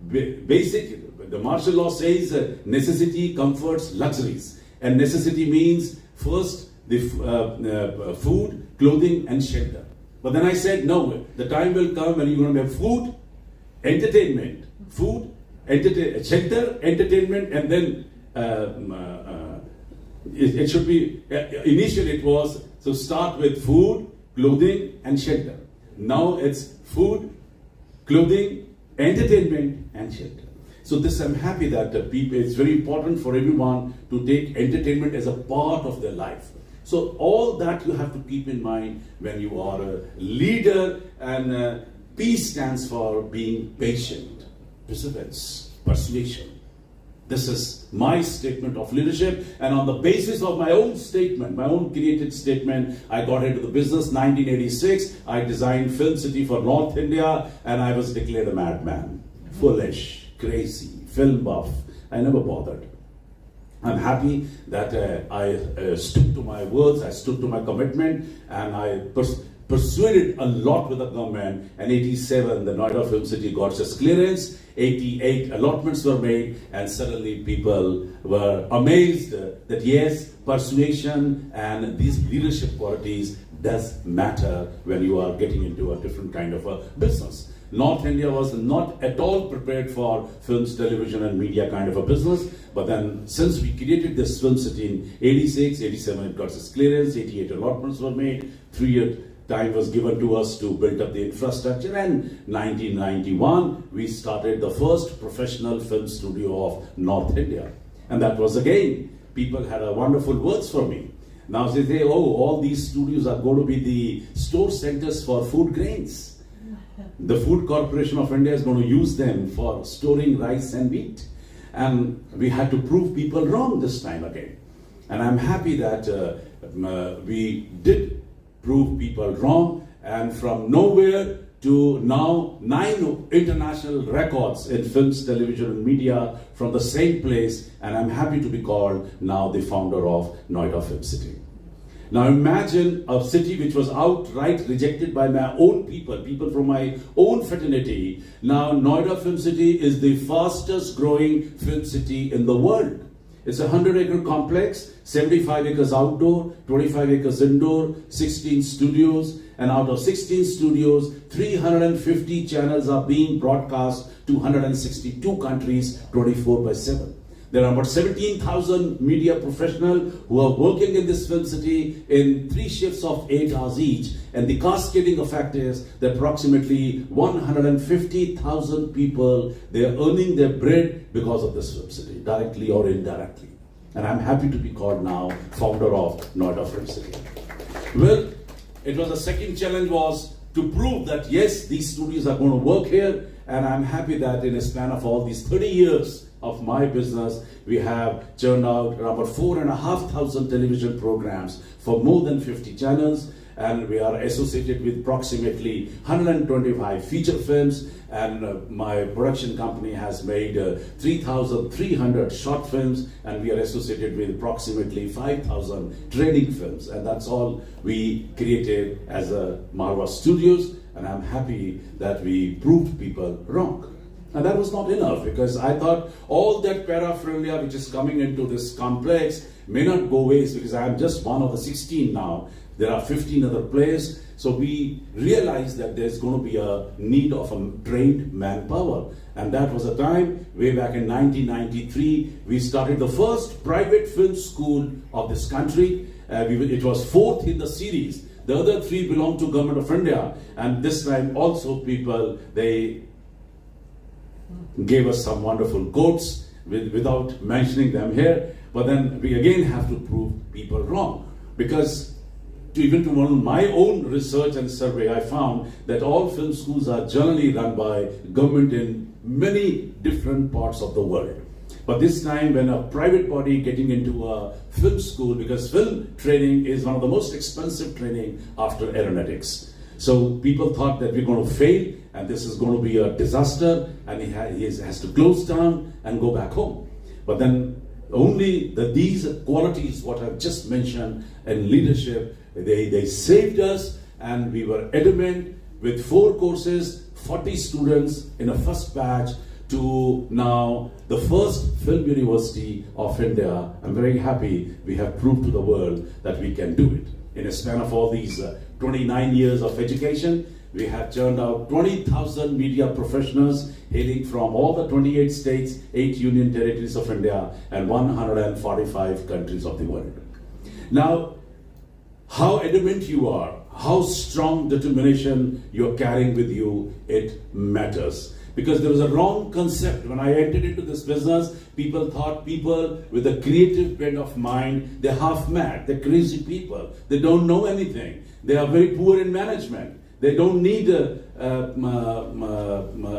The martial law says necessity, comforts, luxuries. And necessity means first the food, clothing and shelter. But then I said, no, the time will come when you're going to have food, entertainment, shelter, entertainment, and then it should be, initially it was, so start with food, clothing and shelter. Now it's food, clothing, entertainment and shelter. So this, I'm happy that people, it's very important for everyone to take entertainment as a part of their life. So all that you have to keep in mind when you are a leader, and P stands for being patient, perseverance, persuasion. This is my statement of leadership, and on the basis of my own statement, my own created statement, I got into the business 1986. I designed Film City for North India, and I was declared a madman, foolish, crazy, film buff. I never bothered. I'm happy that I stood to my words, I stood to my commitment, and I persuaded a lot with the government. And 87, the Noida Film City got its clearance. 88 allotments were made, and suddenly people were amazed that yes, persuasion and these leadership qualities does matter when you are getting into a different kind of a business. North India was not at all prepared for films, television and media kind of a business. But then since we created this Film City in 86, 87 it got its clearance, 88 allotments were made, 3 years time was given to us to build up the infrastructure, and 1991 we started the first professional film studio of North India. And that was again, people had a wonderful words for me. Now they say, oh, all these studios are going to be the store centers for food grains. The Food Corporation of India is going to use them for storing rice and wheat. And we had to prove people wrong this time again. And I'm happy that we did prove people wrong, and from nowhere to now 9 international records in films, television and media from the same place, and I'm happy to be called now the founder of Noida Film City. Now imagine a city which was outright rejected by my own people from my own fraternity. Now Noida Film City is the fastest growing film city in the world. It's a 100-acre complex, 75 acres outdoor, 25 acres indoor, 16 studios, and out of 16 studios, 350 channels are being broadcast to 162 countries, 24/7. There are about 17,000 media professionals who are working in this film city in 3 shifts of 8 hours each. And the cascading effect is that approximately 150,000 people, they are earning their bread because of this film city, directly or indirectly. And I'm happy to be called now founder of Noida Film City. Well, it was the second challenge was to prove that yes, these studios are going to work here. And I'm happy that in a span of all these 30 years of my business, we have churned out about 4,500 television programs for more than 50 channels, and we are associated with approximately 125 feature films, and my production company has made 3,300 short films, and we are associated with approximately 5,000 training films, and that's all we created as a Marwa Studios, and I'm happy that we proved people wrong. And that was not enough, because I thought all that paraphernalia which is coming into this complex may not go waste, because I am just one of the 16 now. There are 15 other players. So we realized that there's going to be a need of a trained manpower. And that was a time, way back in 1993, we started the first private film school of this country. It was 4th in the series. The other 3 belong to Government of India. And this time also people, they gave us some wonderful quotes without mentioning them here. But then we again have to prove people wrong. Because even to my own research and survey, I found that all film schools are generally run by government in many different parts of the world. But this time when a private body getting into a film school, because film training is one of the most expensive training after aeronautics. So people thought that we're going to fail and this is going to be a disaster, and he has to close down and go back home. But then only these qualities, what I've just mentioned in leadership, they saved us, and we were adamant with 4 courses, 40 students in a first batch, to now the first film university of India. I'm very happy we have proved to the world that we can do it. In a span of all these 29 years of education, we have churned out 20,000 media professionals hailing from all the 28 states, 8 union territories of India, and 145 countries of the world. Now, how adamant you are, how strong determination you're carrying with you, it matters. Because there was a wrong concept. When I entered into this business, people thought people with a creative bent of mind, they're half mad, they're crazy people. They don't know anything. They are very poor in management. They don't need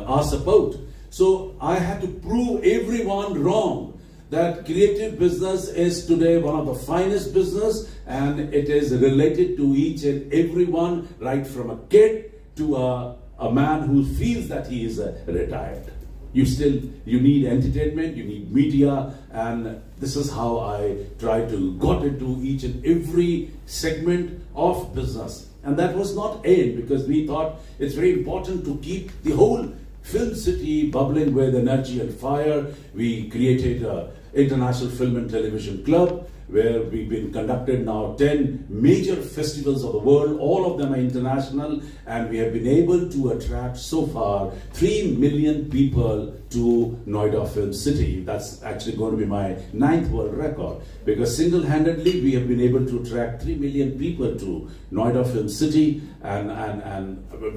our support. So I had to prove everyone wrong. That creative business is today one of the finest business, and it is related to each and everyone, right from a kid to a man who feels that he is retired. You need entertainment, you need media, and this is how I try to got into each and every segment of business. And that was not aimed, because we thought it's very important to keep the whole film city bubbling with energy and fire. We created an International Film and Television Club, where we've been conducted now 10 major festivals of the world. All of them are international, and we have been able to attract so far 3 million people to Noida Film City. That's actually going to be my 9th world record, because single-handedly we have been able to attract 3 million people to Noida Film City, and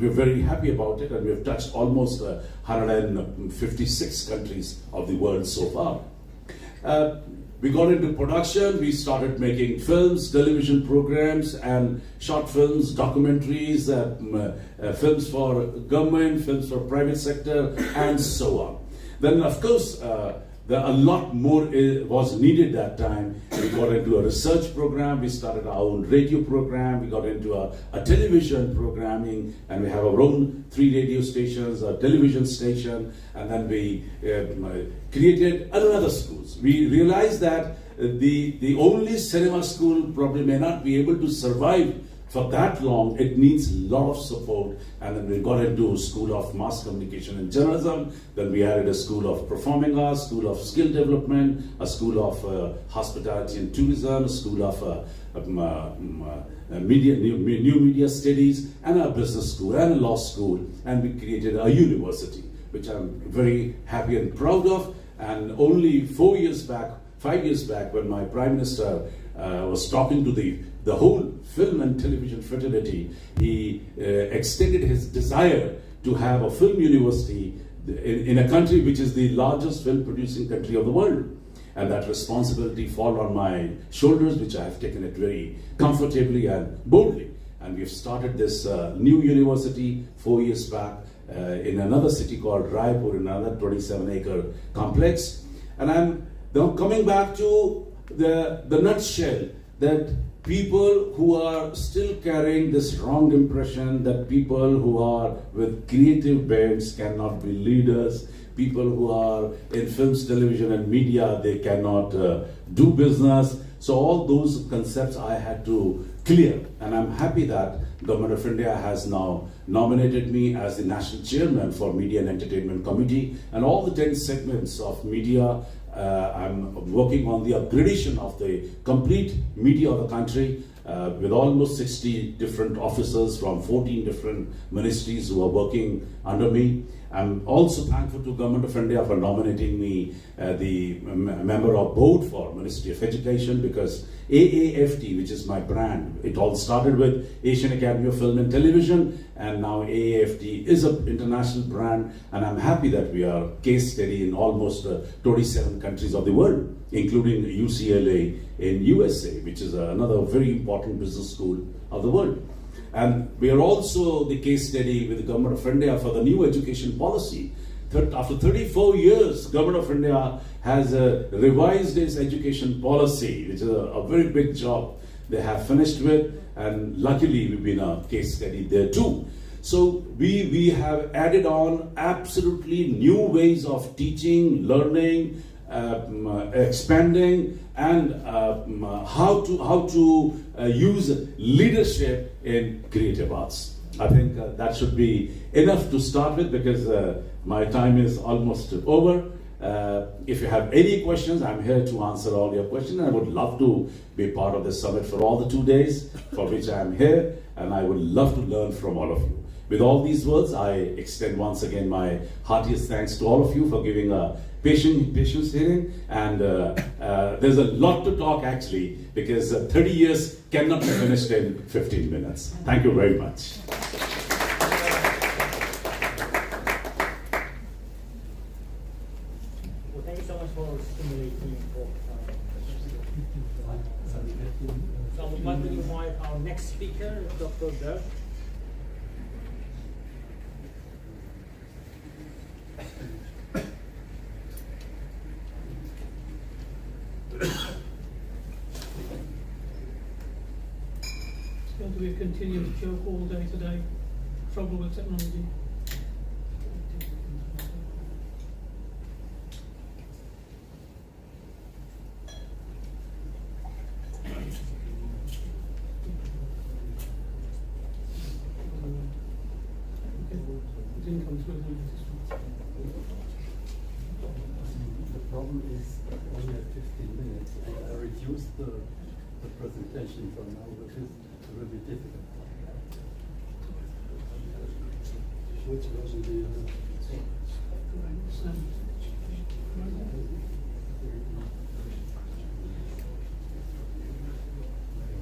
we're very happy about it, and we've touched almost 156 countries of the world so far. We got into production. We started making films, television programs, and short films, documentaries, films for government, films for private sector, and so on. Then, of course, a lot more was needed that time. We got into a research program. We started our own radio program. We got into a television programming, and we have our own 3 radio stations, a television station, and then we created another schools. We realized that the only cinema school probably may not be able to survive for that long. It needs a lot of support, and then we got into a school of mass communication and journalism. Then we added a school of performing arts, school of skill development, a school of hospitality and tourism, a school of new media studies, and a business school and a law school, and we created a university, which I'm very happy and proud of. And only 5 years back, when my Prime Minister was talking to the whole film and television fraternity, he extended his desire to have a film university in a country which is the largest film producing country of the world. And that responsibility fall on my shoulders, which I have taken it very comfortably and boldly. And we've started this new university 4 years back in another city called Raipur, in another 27-acre complex. And I'm now coming back to the nutshell, that people who are still carrying this wrong impression that people who are with creative bents cannot be leaders, people who are in films, television and media, they cannot do business. So all those concepts I had to clear, and I'm happy that Government of India has now nominated me as the National Chairman for Media and Entertainment Committee, and all the 10 segments of media. I'm working on the upgradation of the complete media of the country with almost 60 different officers from 14 different ministries who are working under me. I'm also thankful to Government of India for nominating me the member of board for Ministry of Education, because AAFT, which is my brand, it all started with Asian Academy of Film and Television, and now AAFT is an international brand, and I'm happy that we are case study in almost 27 countries of the world, including UCLA in USA, which is another very important business school of the world. And we are also the case study with the Government of India for the new education policy. After 34 years, Government of India has revised its education policy, which is a very big job they have finished with, and luckily we've been a case study there too. So we have added on absolutely new ways of teaching, learning, expanding, and how to use leadership in creative arts. I think that should be enough to start with, because my time is almost over. If you have any questions, I'm here to answer all your questions. I would love to be part of this summit for all the 2 days for which I am here, and I would love to learn from all of you. With all these words, I extend once again my heartiest thanks to all of you for giving a patience hearing, and there's a lot to talk actually, because 30 years cannot be finished in 15 minutes. Thank you very much. want to invite our next speaker, Dr. Berg. It's going to be a continuous joke all day today. Trouble with technology. It didn't come through. The problem is only at 15 minutes, and I reduced the presentation for now, which is a little bit difficult. Which version do you have?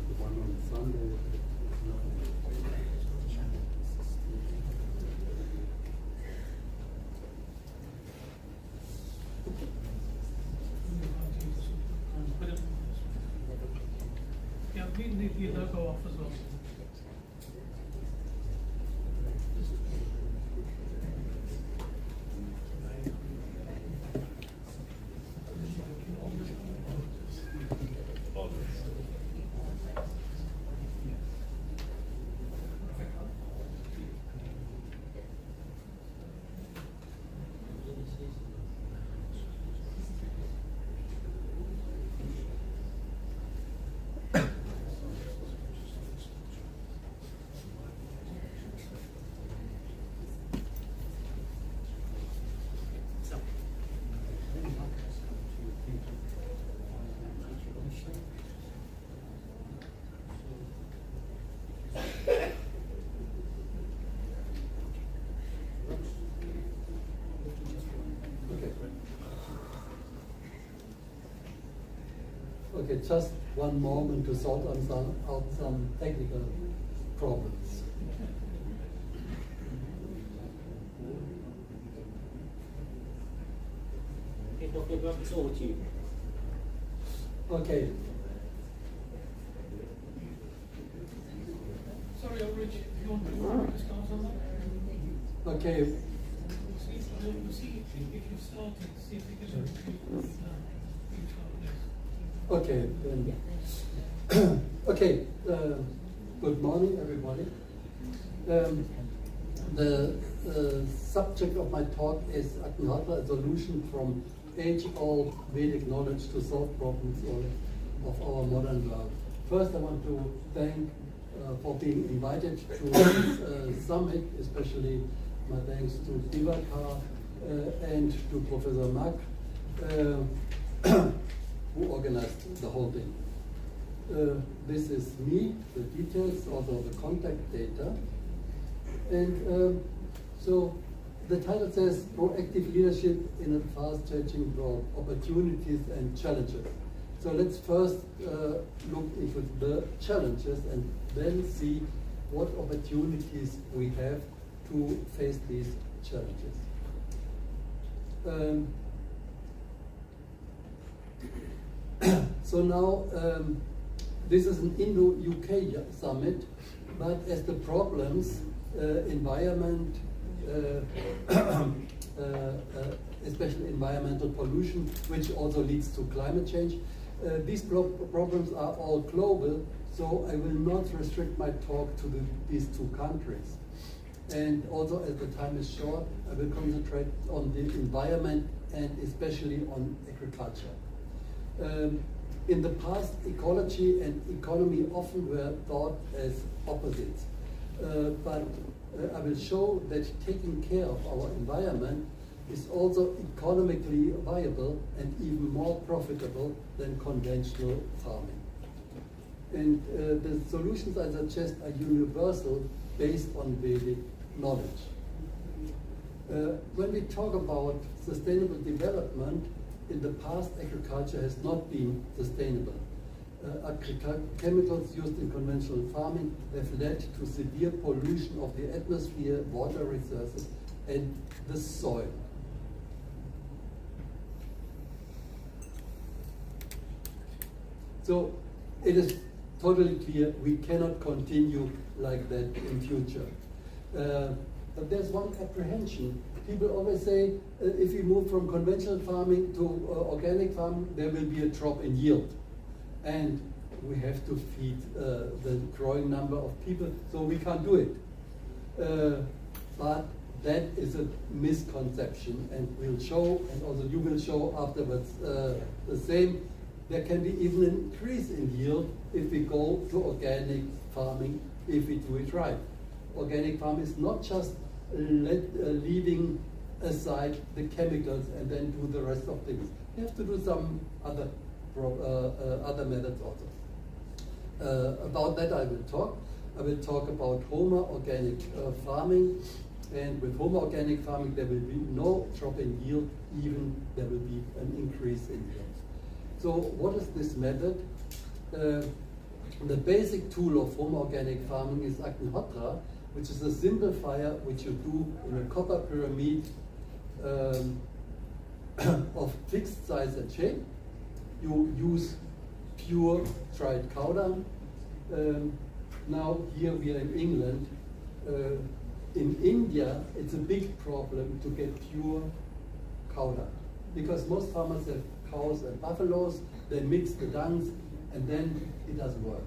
The one on Sunday. Yeah, we need the logo off as well. Okay, just one moment to sort out some technical problems. Okay, Dr. Berg, it's over to you. Okay, Sorry, Rich, if you want to start on that? okay, See if you started, see if you can okay, then. Okay, good morning, everybody. The subject of my talk is Agnata, a solution from age-old Vedic knowledge to solve problems of our modern world. First, I want to thank for being invited to this summit, especially my thanks to Divakar and to Professor Mack, who organized the whole thing. This is me, the details, also the contact data. And so the title says Proactive Leadership in a Fast-Changing World, Opportunities and Challenges. So let's first look into the challenges and then see what opportunities we have to face these challenges. So now, this is an INDO-UK summit, but as the problems, environment, especially environmental pollution, which also leads to climate change, these problems are all global, so I will not restrict my talk to these two countries. And also, as the time is short, I will concentrate on the environment and especially on agriculture. In the past, ecology and economy often were thought as opposites. But I will show that taking care of our environment is also economically viable and even more profitable than conventional farming. And the solutions I suggest are universal, based on Vedic knowledge. When we talk about sustainable development, in the past agriculture has not been sustainable. Chemicals used in conventional farming have led to severe pollution of the atmosphere, water resources, and the soil. So it is totally clear we cannot continue like that in future. But there's one apprehension. People always say if we move from conventional farming to organic farming, there will be a drop in yield. And we have to feed the growing number of people, so we can't do it. But that is a misconception, and we'll show, and also you will show afterwards the same. There can be even an increase in yield if we go to organic farming, if we do it right. Organic farming is not just leaving aside the chemicals and then do the rest of things. You have to do some other methods also. About that I will talk. I will talk about home organic farming, and with home organic farming there will be no drop in yield, even there will be an increase in yield. So what is this method? The basic tool of home organic farming is Activators, which is a simplifier which you do in a copper pyramid of fixed size and shape. You use pure dried cow dung. Now here we are in England. In India, it's a big problem to get pure cow dung because most farmers have cows and buffaloes. They mix the dungs, and then it doesn't work.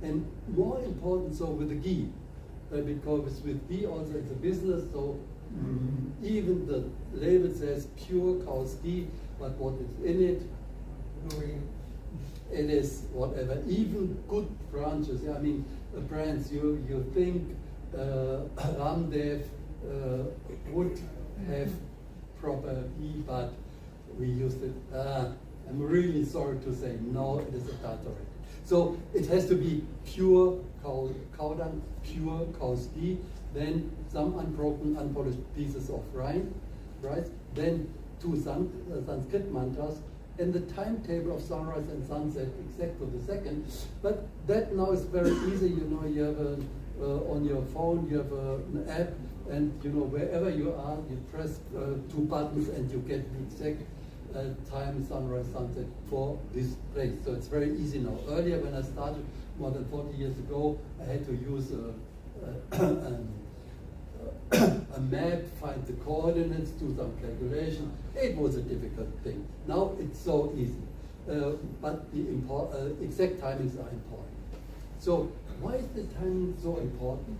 And more important, so with the ghee, because with ghee also it's a business. So even the label says pure cow's ghee, but what is in it? It is whatever. Even good branches. I mean, brands. You think Ramdev would have proper ghee, but we used it. I'm really sorry to say, no, it is adulterated. So it has to be pure cow dung, pure cow's ghee, then some unbroken, unpolished pieces of rice, then 2 Sanskrit mantras, and the timetable of sunrise and sunset exact to the second. But that now is very easy. You know, you have on your phone, you have an app, and you know wherever you are, you press 2 buttons and you get the exact time, sunrise, sunset for this place. So it's very easy now. Earlier, when I started more than 40 years ago, I had to use a map, find the coordinates, do some calculation. It was a difficult thing. Now it's so easy. But the exact timings are important. So why is the timing so important?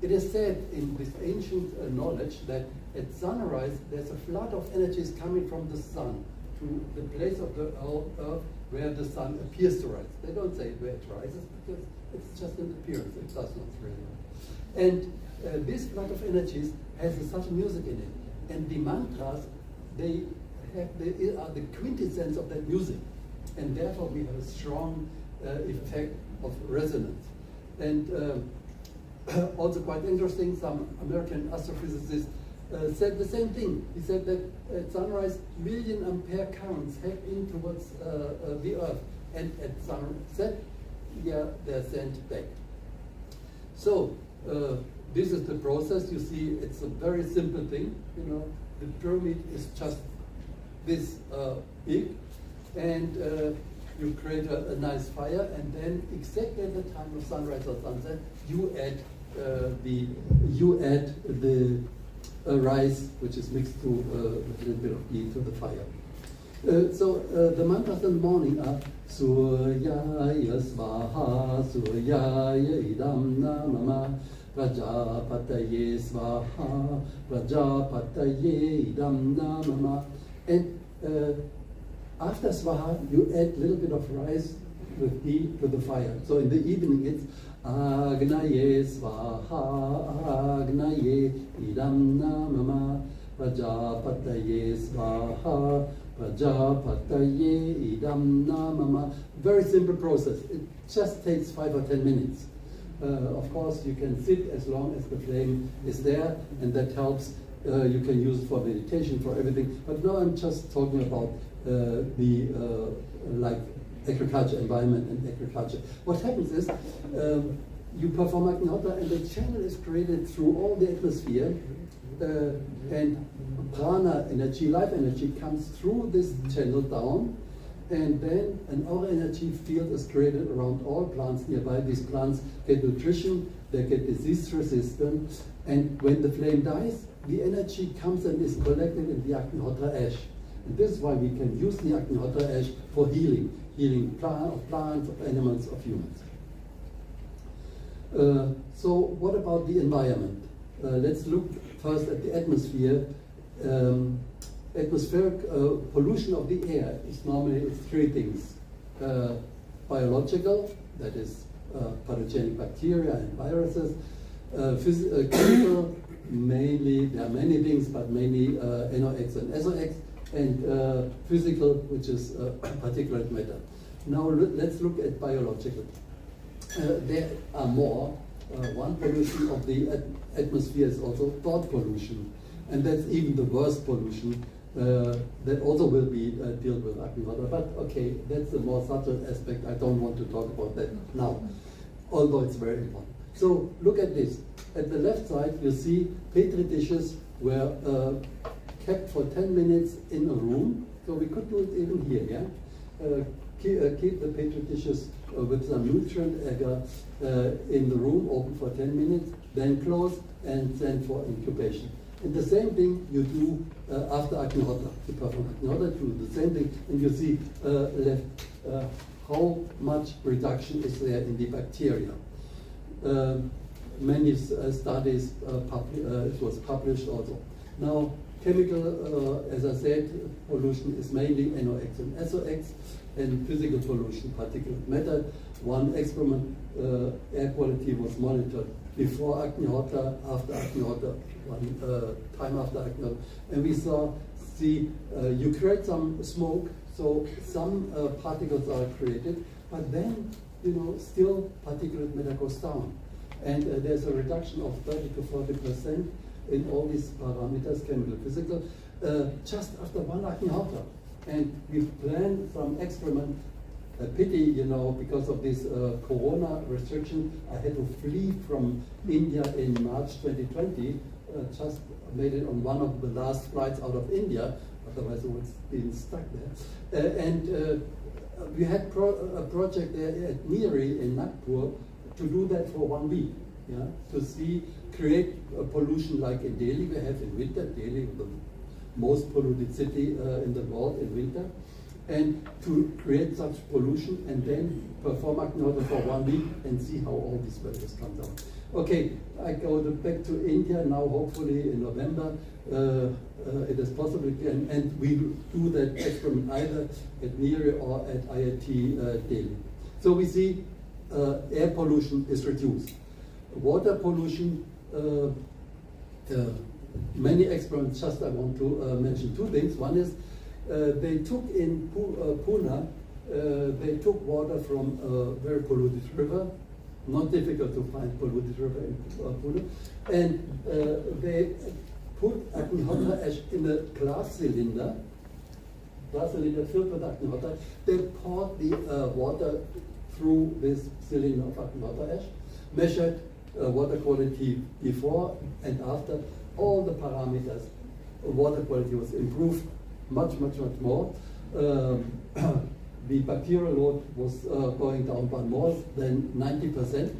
It is said in this ancient knowledge that at sunrise there's a flood of energies coming from the sun to the place of the earth where the sun appears to rise. They don't say where it rises because it's just an appearance. It does not really rise. And this flood of energies has a subtle music in it. And the mantras, they are the quintessence of that music. And therefore we have a strong effect of resonance. And also quite interesting, some American astrophysicists said the same thing. He said that at sunrise, million ampere currents head in towards the Earth, and at sunset, they're sent back. So this is the process. You see, it's a very simple thing. You know, the pyramid is just this big, and you create a nice fire, and then exactly at the time of sunrise or sunset, you add the rice, which is mixed to a little bit of ghee, to the fire. So the mantras in the morning are Suryaya Svaha, Suryaya Idam Namama, Prajapataye Svaha, Prajapataye Idam Namama. And after Svaha, you add a little bit of rice with ghee to the fire. So in the evening it's Agnaye Svaha, Agnaye Idam Namama, Prajapataye Svaha, Prajapataye Idam Namama. Very simple process. It just takes 5 or 10 minutes. Of course, you can sit as long as the flame is there, and that helps. You can use it for meditation, for everything. But now I'm just talking about like agriculture, environment and agriculture. What happens is you perform Agnihottra, and the channel is created through all the atmosphere, and prana energy, life energy, comes through this channel down, And then an our energy field is created around all plants nearby. These plants get nutrition, they get disease resistance, and when the flame dies, the energy comes and is collected in the Activator ash. And this is why we can use the Activator ash for healing of plants, of animals, of humans. So what about the environment? Let's look first at the atmosphere. Atmospheric pollution of the air is normally three things. Biological, that is pathogenic bacteria and viruses. Chemical, mainly, there are many things, but mainly NOx and SOx. And physical, which is particulate matter. Now let's look at biological. There are more. One pollution of the atmosphere is also thought pollution, and that's even the worst pollution. That also will be dealt with Activator. But okay, that's a more subtle aspect. I don't want to talk about that now, although it's very important. So look at this. At the left side, you see petri dishes were kept for 10 minutes in a room. So we could do it even here, yeah? Keep the petri dishes with some nutrient agar in the room, open for 10 minutes, then close and send for incubation. And the same thing you do after Activator. You perform Activator, do the same thing, and you see left how much reduction is there in the bacteria. Many studies, it was published also. Now, chemical, as I said, pollution is mainly NOx and SOx, and physical pollution, particulate matter. One experiment, air quality was monitored before Activator, after Activator, one time after Activator, and we see you create some smoke, so some particles are created, but then still particulate matter goes down, and there's a reduction of 30 to 40% in all these parameters, chemical, physical, just after one Activator. And we planned some experiment. A pity, because of this corona restriction, I had to flee from India in March 2020. Just made it on one of the last flights out of India, otherwise I would have been stuck there. We had a project there at Niri in Nagpur to do that for 1 week, to create a pollution like in Delhi we have in winter. Delhi, the most polluted city in the world in winter, and to create such pollution and then perform Activator for 1 week and see how all these values come down. Okay, I go back to India now, hopefully in November. It is possible again, and we do that experiment either at Niri or at IIT Delhi. So we see air pollution is reduced. Water pollution, many experiments, just I want to mention two things. One is they took in Pune, they took water from a very polluted river, not difficult to find polluted river in Pune, and they put Activator ash in a glass cylinder filled with Activator. They poured the water through this cylinder of Activator ash, measured water quality before and after. All the parameters, water quality was improved much more. The bacterial load was going down by more than 90%.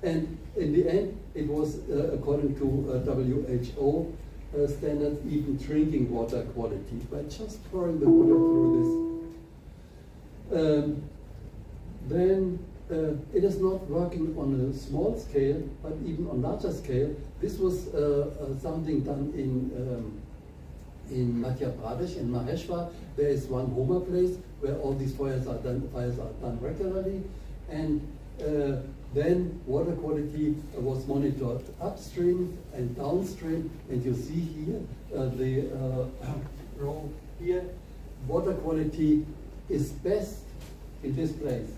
And in the end, it was, according to WHO standards, even drinking water quality by just pouring the water through this. Then it is not working on a small scale, but even on larger scale. This was something done in Madhya Pradesh, in Maheshwar. There is one Homa place where all these fires are done regularly, and then water quality was monitored upstream and downstream, and you see here the row here. Water quality is best in this place.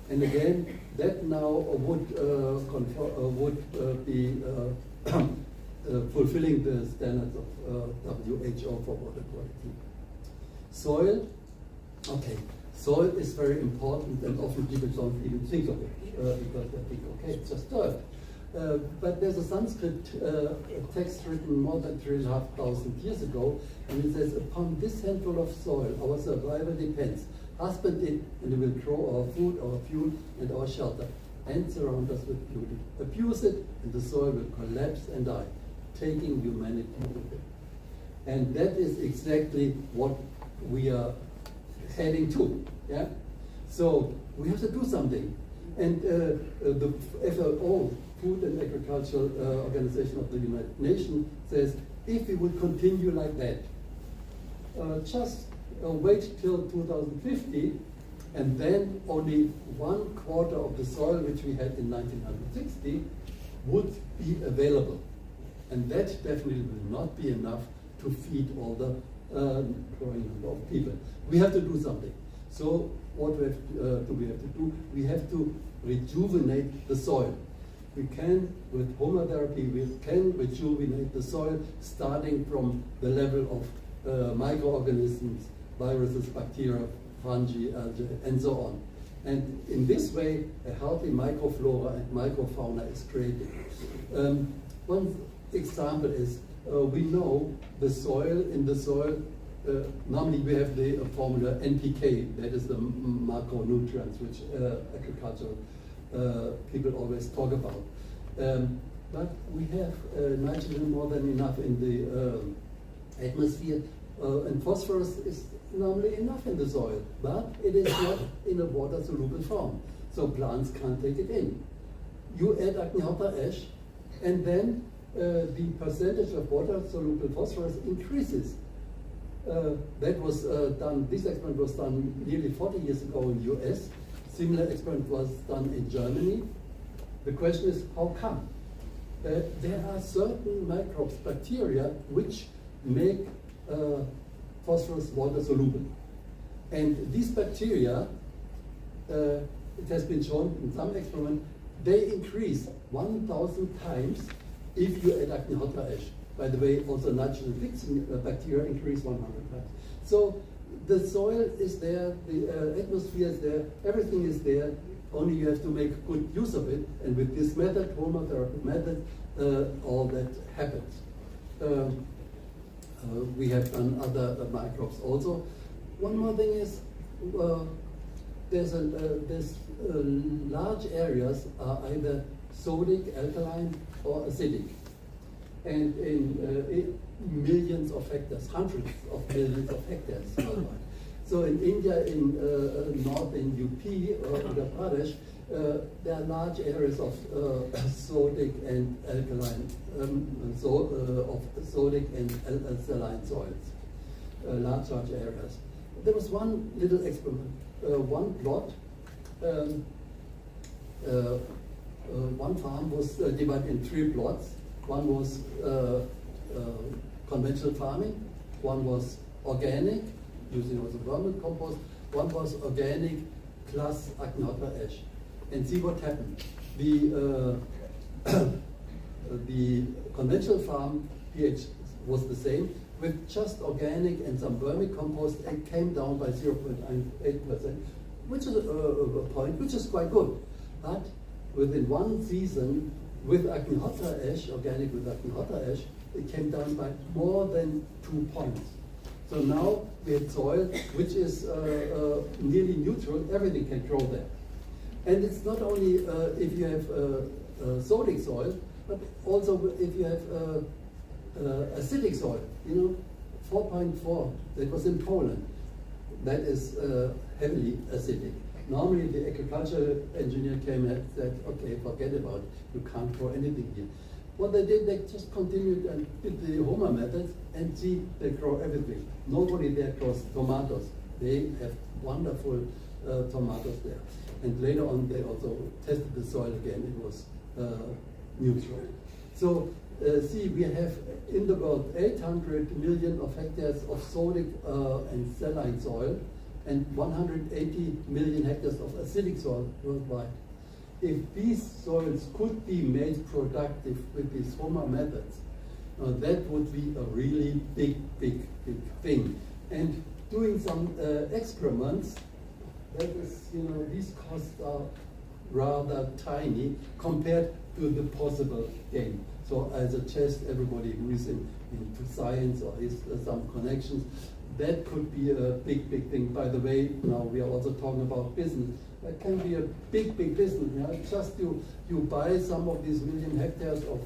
And again, that now would be fulfilling the standards of WHO for water quality. Soil, okay. Soil is very important, and often people don't even think of it because they think, okay, it's just dirt. But there's a Sanskrit text written more than 3,500 years ago, and it says, upon this handful of soil, our survival depends. husband it, and it will grow our food, our fuel, and our shelter, and surround us with beauty. Abuse it, and the soil will collapse and die, taking humanity with it. And that is exactly what we are heading to. Yeah. So we have to do something. And the FAO, Food and Agricultural Organization of the United Nations, says if we would continue like that, just wait till 2050, and then only 1/4 of the soil which we had in 1960 would be available. And that definitely will not be enough to feed all the growing number of people. We have to do something. So what we have to do? We have to rejuvenate the soil. We can, with homotherapy, we can rejuvenate the soil starting from the level of microorganisms, viruses, bacteria, fungi, algae, and so on. And in this way, a healthy microflora and microfauna is created. One example is, we know the soil, in the soil, normally we have the formula NPK, that is the macronutrients, which agricultural people always talk about. But we have nitrogen more than enough in the atmosphere, and phosphorus is normally enough in the soil, but it is not in a water-soluble form, so plants can't take it in. You add Activators ash, and then the percentage of water-soluble phosphorus increases. That was done, this experiment was done nearly 40 years ago in the US. Similar experiment was done in Germany. The question is, how come? There are certain microbes, bacteria, which make phosphorus water soluble. And these bacteria, it has been shown in some experiment, they increase 1,000 times if you add Activators ash. By the way, also nitrogen-fixing bacteria increase 100 times. So the soil is there, the atmosphere is there, everything is there, only you have to make good use of it. And with this method, homotherapy method, all that happens. We have done other microbes also. One more thing is, there's large areas are either sodic, alkaline, or acidic. And in millions of hectares, hundreds of millions of hectares worldwide. So in India, in northern UP or Uttar Pradesh, there are large areas of sodic and alkaline, of sodic and alkaline soils, large areas. There was one little experiment, one plot, one farm was divided in 3 plots. One was conventional farming, one was organic, using also vermicompost, one was organic plus Activators ash. And see what happened. The conventional farm pH was the same. With just organic and some vermicompost, it came down by 0.8%, which is a point which is quite good. But within one season, with Activators ash, organic with Activators ash, it came down by more than 2 points. So now we have soil which is nearly neutral, everything can grow there. And it's not only if you have sodic soil, but also if you have acidic soil, 4.4, that was in Poland. That is heavily acidic. Normally the agricultural engineer came and said, okay, forget about it, you can't grow anything here. What they did, they just continued and did the Homer methods, and see, they grow everything. Nobody there grows tomatoes. They have wonderful tomatoes there. And later on, they also tested the soil again. It was neutral. So see, we have in the world 800 million of hectares of sodic and saline soil, and 180 million hectares of acidic soil worldwide. If these soils could be made productive with these Homer methods, that would be a really big thing. And doing some experiments, that is, these costs are rather tiny compared to the possible gain. So I suggest everybody who is into science or has some connections, that could be a big thing. By the way, now we are also talking about business. That can be a big business. Yeah? Just you buy some of these million hectares of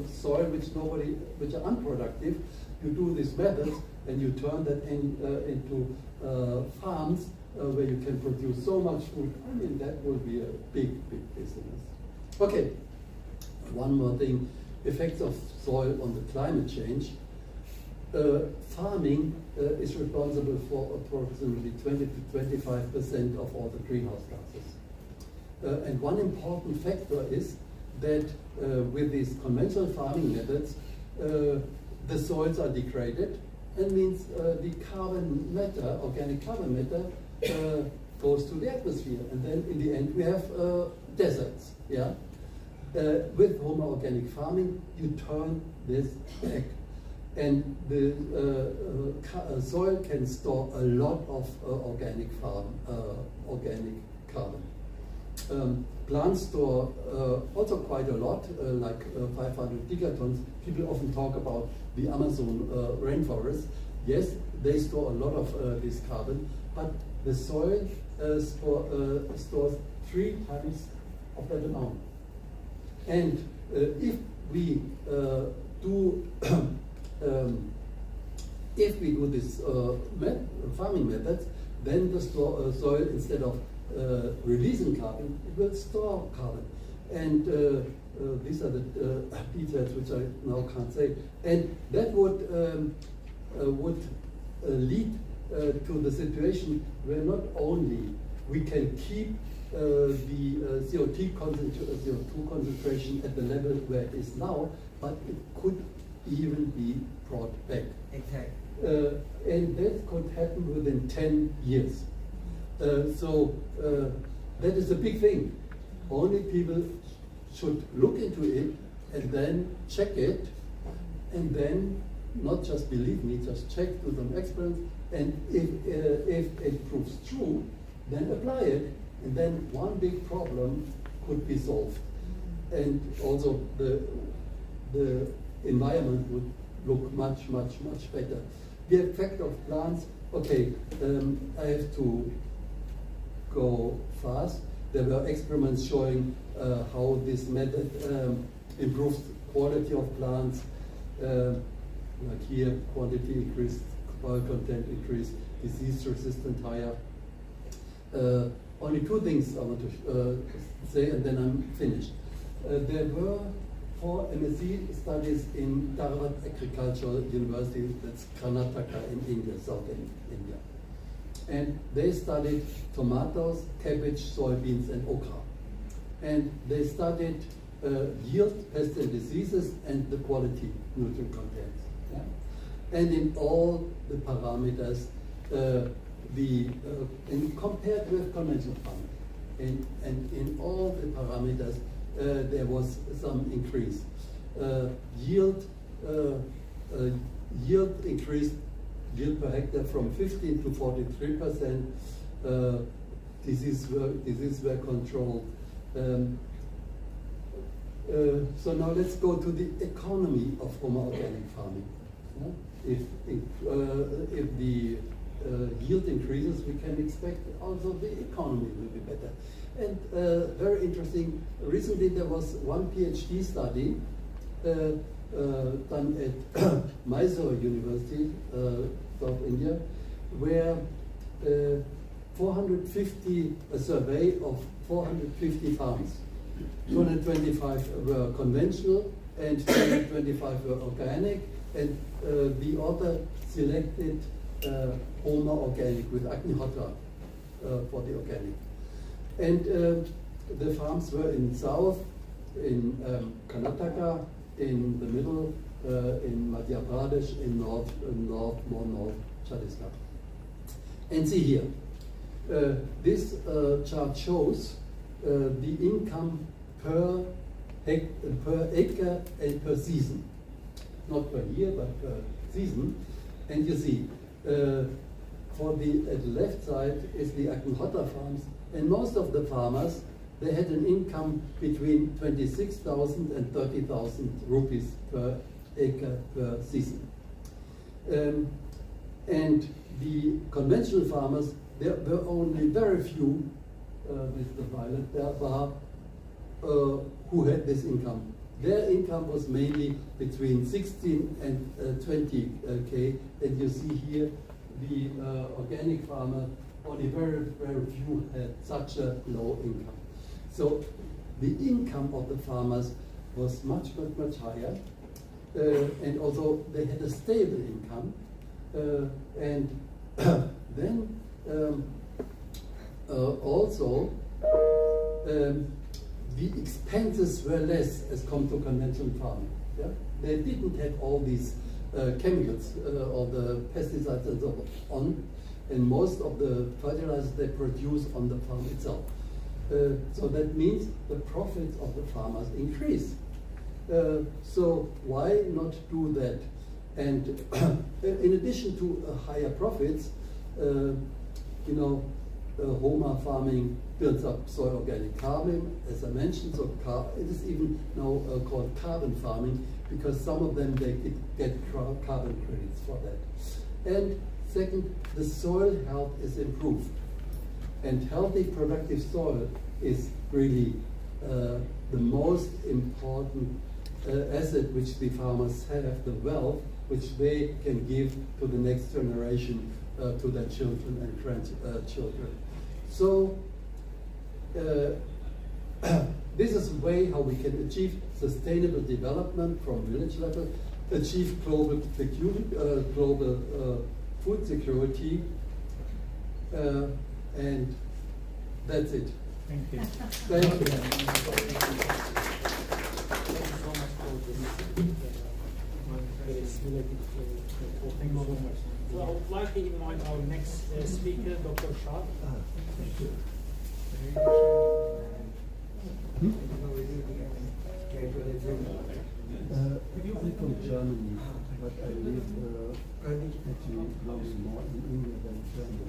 soil which are unproductive. You do these methods and you turn that into farms where you can produce so much food. I mean, that will be a big business. Okay, one more thing: effects of soil on the climate change. Farming is responsible for approximately 20 to 25% of all the greenhouse gases. And one important factor is that with these conventional farming methods, the soils are degraded, and means the carbon matter, organic carbon matter, goes to the atmosphere, and then in the end we have deserts. Yeah. With organic farming, you turn this back. And the soil can store a lot of organic carbon. Plants store also quite a lot, like 500 gigatons. People often talk about the Amazon rainforest. Yes, they store a lot of this carbon, but the soil stores 3 times of that amount. And if we do this farming methods, then the soil, instead of releasing carbon, it will store carbon. And these are the details which I now can't say. And that would lead to the situation where not only we can keep the CO2 concentration at the level where it is now, but it could even be brought back. Exactly. And that could happen within 10 years. So that is a big thing. Only people should look into it and then check it, and then not just believe me, just check, do some experiments, and if it proves true, then apply it, and then one big problem could be solved. And also the environment would look much better. The effect of plants, okay, I have to go fast. There were experiments showing how this method improves quality of plants, like here, quantity increased, oil content increased, disease resistant higher. Only 2 things I want to say, and then I'm finished. There were 4 MSc studies in Dharwad Agricultural University, that's Karnataka in India, southern India. And they studied tomatoes, cabbage, soybeans, and okra. And they studied yield, pests and diseases, and the quality, nutrient contents. Yeah? And in all the parameters, and compared with conventional farming, and in all the parameters, there was some increase. Yield increased, yield per hectare from 15 to 43%. Diseases were controlled. So now let's go to the economy of organic farming. Yeah? If the yield increases, we can expect also the economy will be better. And very interesting, recently there was one PhD study done at Mysore University, South India, where a survey of 450 farms. 225 were conventional and 225 were organic, and the author selected Homa Organic with Agnihotra for the organic. And the farms were in south, in Karnataka, in the middle, in Madhya Pradesh, in more north, Chhattisgarh. And see here, this chart shows the income per acre and per season. Not per year, but per season. And you see, at the left side is the Agnihotra farms, and most of the farmers, they had an income between 26,000 and 30,000 rupees per acre per season. And the conventional farmers, there were only very few, with the violet bar, who had this income. Their income was mainly between 16 and 20K, and you see here the organic farmer, only very few had such a low income. So the income of the farmers was much higher, and also they had a stable income, and then also the expenses were less as compared to conventional farming. Yeah? They didn't have all these chemicals or the pesticides and so on, and most of the fertilizers they produce on the farm itself. So that means the profits of the farmers increase. So why not do that? And in addition to higher profits, Homa farming builds up soil organic carbon, as I mentioned. So it is even now called carbon farming, because some of them they get carbon credits for that. And second, the soil health is improved. And healthy, productive soil is really the most important asset which the farmers have, the wealth which they can give to the next generation, to their children and grandchildren. So this is a way how we can achieve sustainable development from village level, achieve global food security, and that's it. Thank you. Thank you. Thank you so much for this very stimulating talk. Thank you so much. So I would like to invite our next speaker, Dr. Shah. I'm from Germany, but I live actually probably more in India than Germany.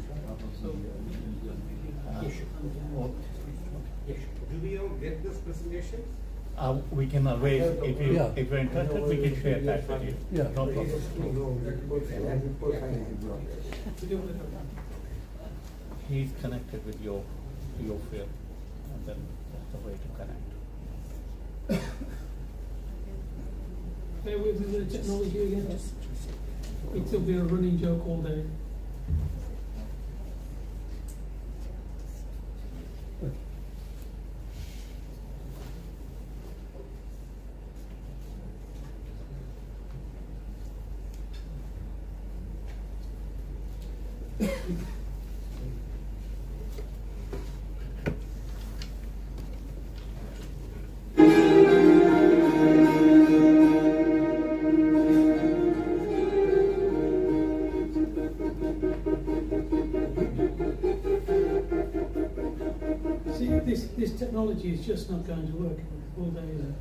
Do we all get this presentation? We can always, if you're interested, we can share that with you. Yeah. No problem. He's connected with your field, and then that's the way to connect. Bear with me with the technology again. It'll be a running joke all day. See, this technology is just not going to work all day, is it?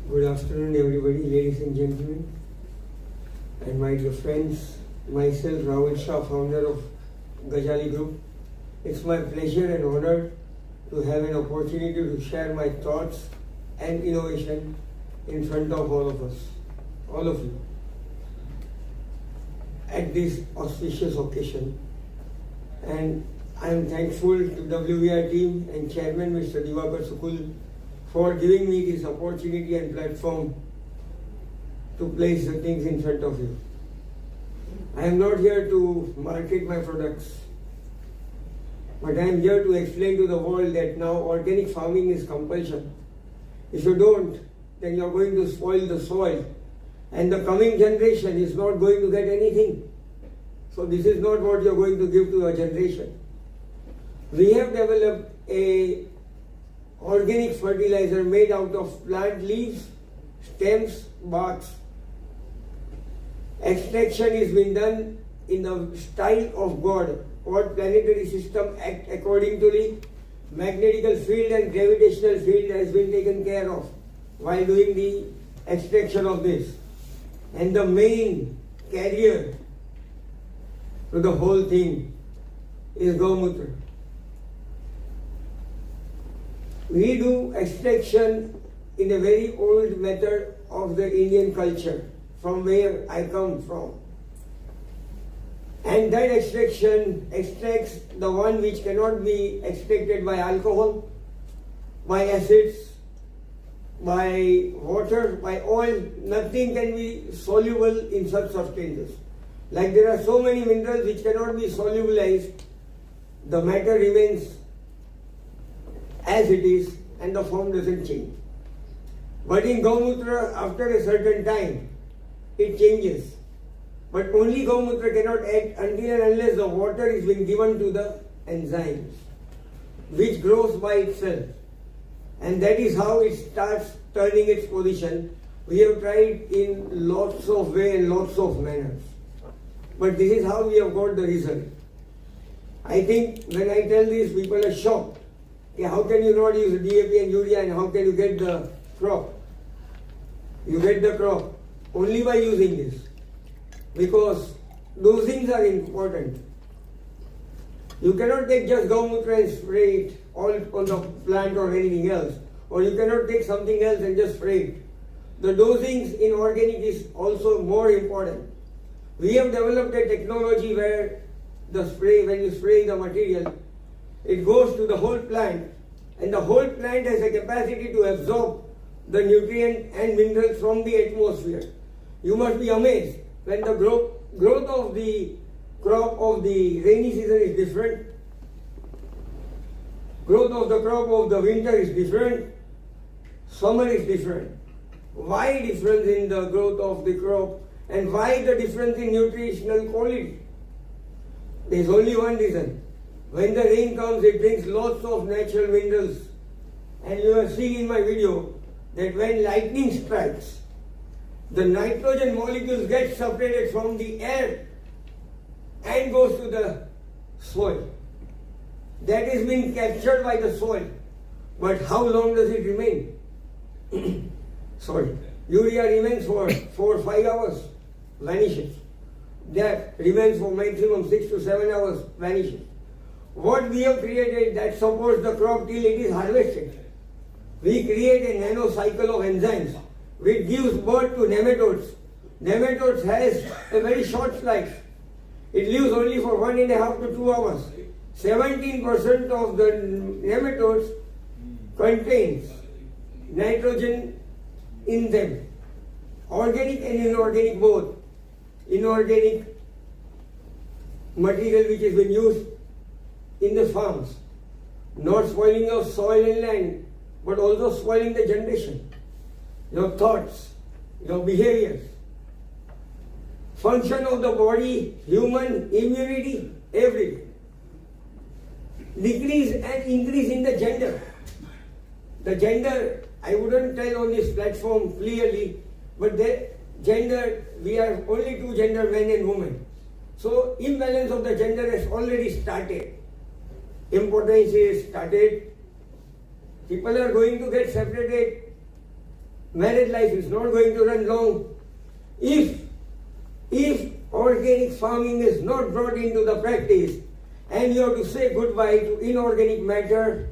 Good afternoon, everybody, ladies and gentlemen, and my dear friends. Myself, Rahul Shah, founder of Gajali Group. It's my pleasure and honor to have an opportunity to share my thoughts and innovation in front of all of us, all of you. at this auspicious occasion. And I am thankful to WVR team and Chairman Mr. Diwakar Sukul for giving me this opportunity and platform to place the things in front of you. I am not here to market my products, but I am here to explain to the world that now organic farming is compulsion. If you don't, then you are going to spoil the soil, and the coming generation is not going to get anything. So this is not what you are going to give to your generation. We have developed a organic fertilizer made out of plant leaves, stems, barks. Extraction is being done in the style of God. What planetary system act accordingly, magnetical field and gravitational field has been taken care of while doing the extraction of this. And the main carrier to the whole thing is Gomutra. We do extraction in a very old method of the Indian culture, from where I come from. And that extraction extracts the one which cannot be extracted by alcohol, by acids, by water, by oil. Nothing can be soluble in such substances. Like there are so many minerals which cannot be solubilized, the matter remains as it is and the form doesn't change. But in Gomutra, after a certain time, it changes. But only Gomutra cannot act until and unless the water is being given to the enzymes, which grows by itself. And that is how it starts turning its position. We have tried in lots of ways and lots of manners. But this is how we have got the result. I think when I tell this, people are shocked. Okay, how can you not use DAP and urea, and how can you get the crop? You get the crop only by using this, because dosings are important. You cannot take just Gomutra and spray it all on the plant or anything else, or you cannot take something else and just spray it. The dosings in organic is also more important. We have developed a technology where the spray, when you spray the material, it goes to the whole plant, and the whole plant has a capacity to absorb the nutrient and minerals from the atmosphere. You must be amazed when the growth of the crop of the rainy season is different, growth of the crop of the winter is different, summer is different. Why difference in the growth of the crop, and why the difference in nutritional quality? There is only one reason. When the rain comes, it brings lots of natural minerals. And you have seen in my video that when lightning strikes, the nitrogen molecules get separated from the air and goes to the soil. That is being captured by the soil. But how long does it remain? Sorry. Urea remains for 4 or 5 hours, vanishes. That remains for maximum 6 to 7 hours, vanishes. What we have created that supports the crop till it is harvested. We create a nano cycle of enzymes which gives birth to nematodes. Nematodes has a very short life. It lives only for 1.5 to 2 hours. 17% of the nematodes contains nitrogen in them. Organic and inorganic both. Inorganic material which has been used in the farms, not spoiling of soil and land, but also spoiling the generation, your thoughts, your behaviors. Function of the body, human immunity, everything. Decrease and increase in the gender. The gender, I wouldn't tell on this platform clearly, but the gender, we are only 2 gender, men and women. So imbalance of the gender has already started. Impotence is started. People are going to get separated. Married life is not going to run long. If organic farming is not brought into the practice, and you have to say goodbye to inorganic matter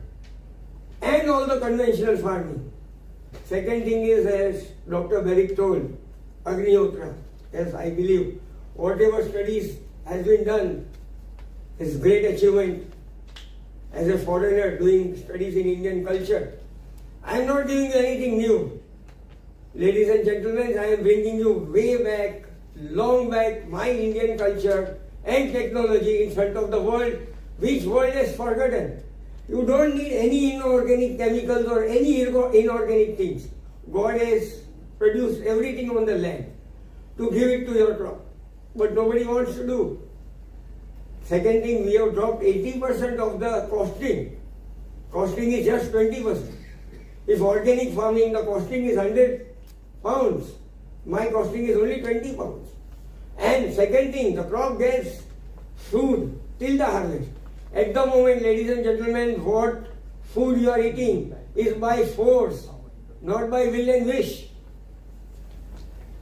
and all the conventional farming. Second thing is, as Dr. Beric told, Agnihotra, as I believe, whatever studies has been done is great achievement. As a foreigner doing studies in Indian culture, I am not giving you anything new. Ladies and gentlemen, I am bringing you way back, long back, my Indian culture and technology in front of the world, which world has forgotten. You don't need any inorganic chemicals or any inorganic things. God has produced everything on the land to give it to your crop, but nobody wants to do. Second thing, we have dropped 80% of the costing. Costing is just 20%. If organic farming, the costing is 100 pounds, my costing is only 20 pounds. And second thing, the crop gets food till the harvest. At the moment, ladies and gentlemen, what food you are eating is by force, not by will and wish.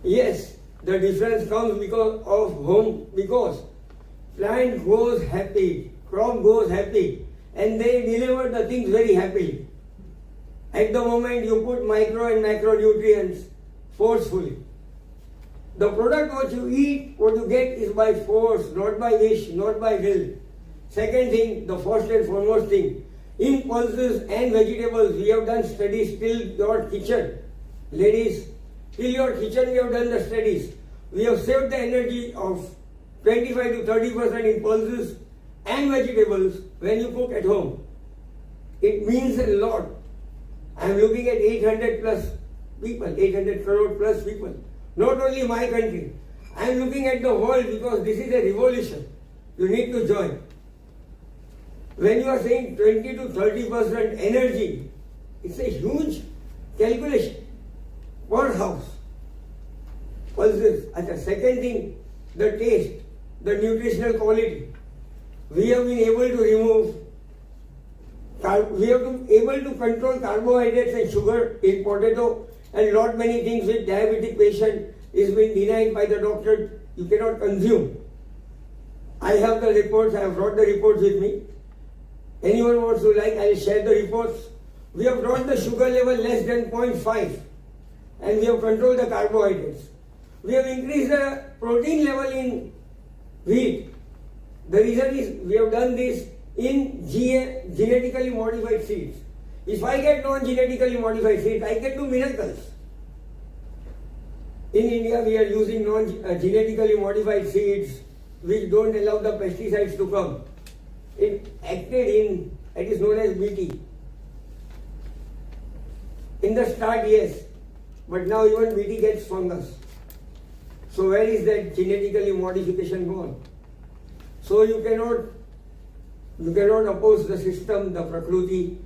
Yes, the difference comes because of home, because plant goes happy, crop goes happy, and they deliver the things very happily. At the moment, you put micro and macronutrients forcefully. The product what you eat, what you get is by force, not by wish, not by will. Second thing, the first and foremost thing, in pulses and vegetables, we have done studies till your kitchen. Ladies, till your kitchen we have done the studies. We have saved the energy of 25 to 30% in pulses and vegetables when you cook at home. It means a lot. I am looking at 800 plus people, 800 crore plus people. Not only my country. I am looking at the world because this is a revolution. You need to join. When you are saying 20 to 30% energy, it's a huge calculation per house. Pulses. And the second thing, the taste, the nutritional quality. We have been able to remove, we have been able to control carbohydrates and sugar in potato, and lot many things with diabetic patient is being denied by the doctor. You cannot consume. I have the reports, I have brought the reports with me. Anyone wants to like, I will share the reports. We have brought the sugar level less than 0.5 and we have controlled the carbohydrates. We have increased the protein level in wheat. The reason is we have done this in genetically modified seeds. If I get non-genetically modified seeds, I can do miracles. In India, we are using non-genetically modified seeds which don't allow the pesticides to come. It is known as BT. In the start, yes, but now even BT gets fungus. So where is that genetically modification gone? So you cannot oppose the system, the Prakruti,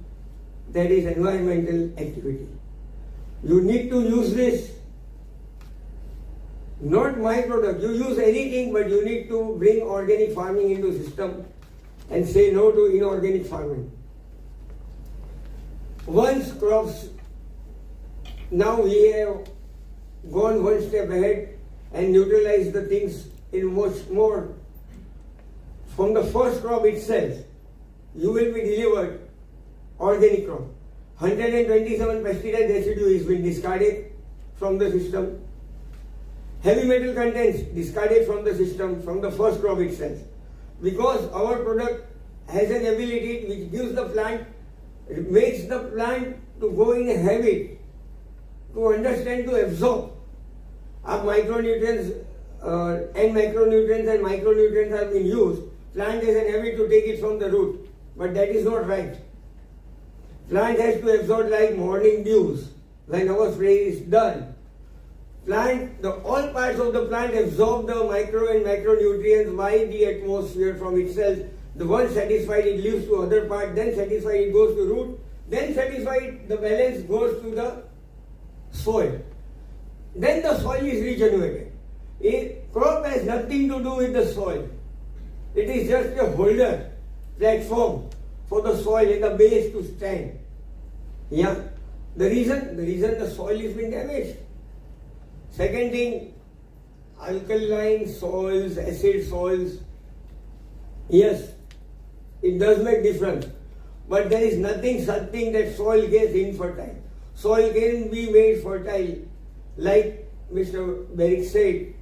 that is environmental activity. You need to use this, not my product. You use anything, but you need to bring organic farming into the system and say no to inorganic farming. Once crops, now we have gone one step ahead and neutralized the things in much more. From the first crop itself, you will be delivered organic crop. 127 pesticide residue has been discarded from the system. Heavy metal contents discarded from the system from the first crop itself. Because our product has an ability which gives the plant, it makes the plant to go in a habit, to understand, to absorb. Our micronutrients and micronutrients have been used. Plant has an habit to take it from the root, but that is not right. Plant has to absorb like morning dews when our spray is done. All parts of the plant absorb the micro and macronutrients by the atmosphere from itself. The one satisfied it leaves to other part, then satisfied it goes to root, then satisfied the balance goes to the soil. Then the soil is regenerated. A crop has nothing to do with the soil. It is just a holder, platform for the soil and the base to stand. Yeah. The reason the soil is being damaged. Second thing, alkaline soils, acid soils. Yes, it does make difference. But there is nothing such thing that soil gets infertile. Soil can be made fertile. Like Mr. Beric said,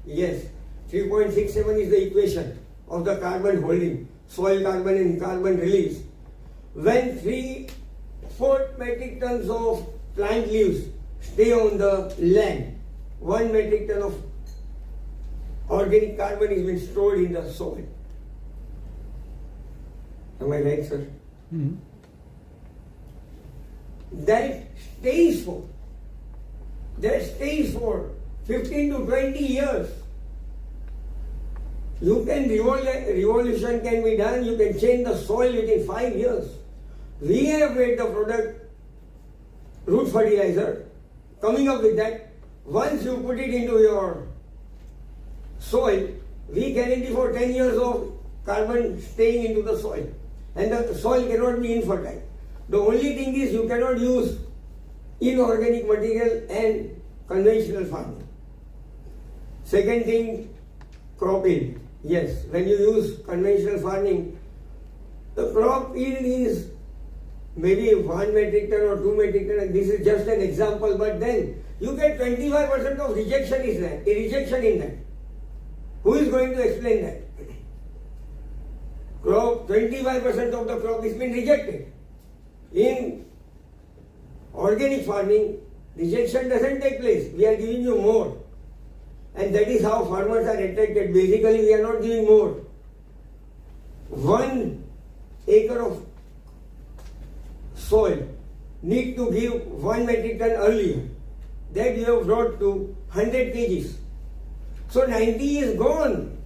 yes, 3.67 is the equation of the carbon holding, soil carbon and carbon release. When 3/4 metric tons of plant leaves stay on the land, 1 metric ton of organic carbon is been stored in the soil. Am I right, sir? Hmm. That stays for 15 to 20 years. You can revolution can be done. You can change the soil within 5 years. We have made the product root fertilizer. Coming up with that, once you put it into your soil, we guarantee for 10 years of carbon staying into the soil, and the soil cannot be infertile. The only thing is you cannot use inorganic material and conventional farming. Second thing, crop yield. Yes, when you use conventional farming, the crop yield is maybe 1 metric ton or 2 metric ton, and this is just an example, but then you get 25% of rejection in that. Who is going to explain that? Crop, 25% of the crop is been rejected. In organic farming, rejection doesn't take place. We are giving you more. And that is how farmers are attracted. Basically, we are not giving more. 1 acre of soil need to give 1 metric ton earlier. That we have brought to 100 kgs. So 90 is gone.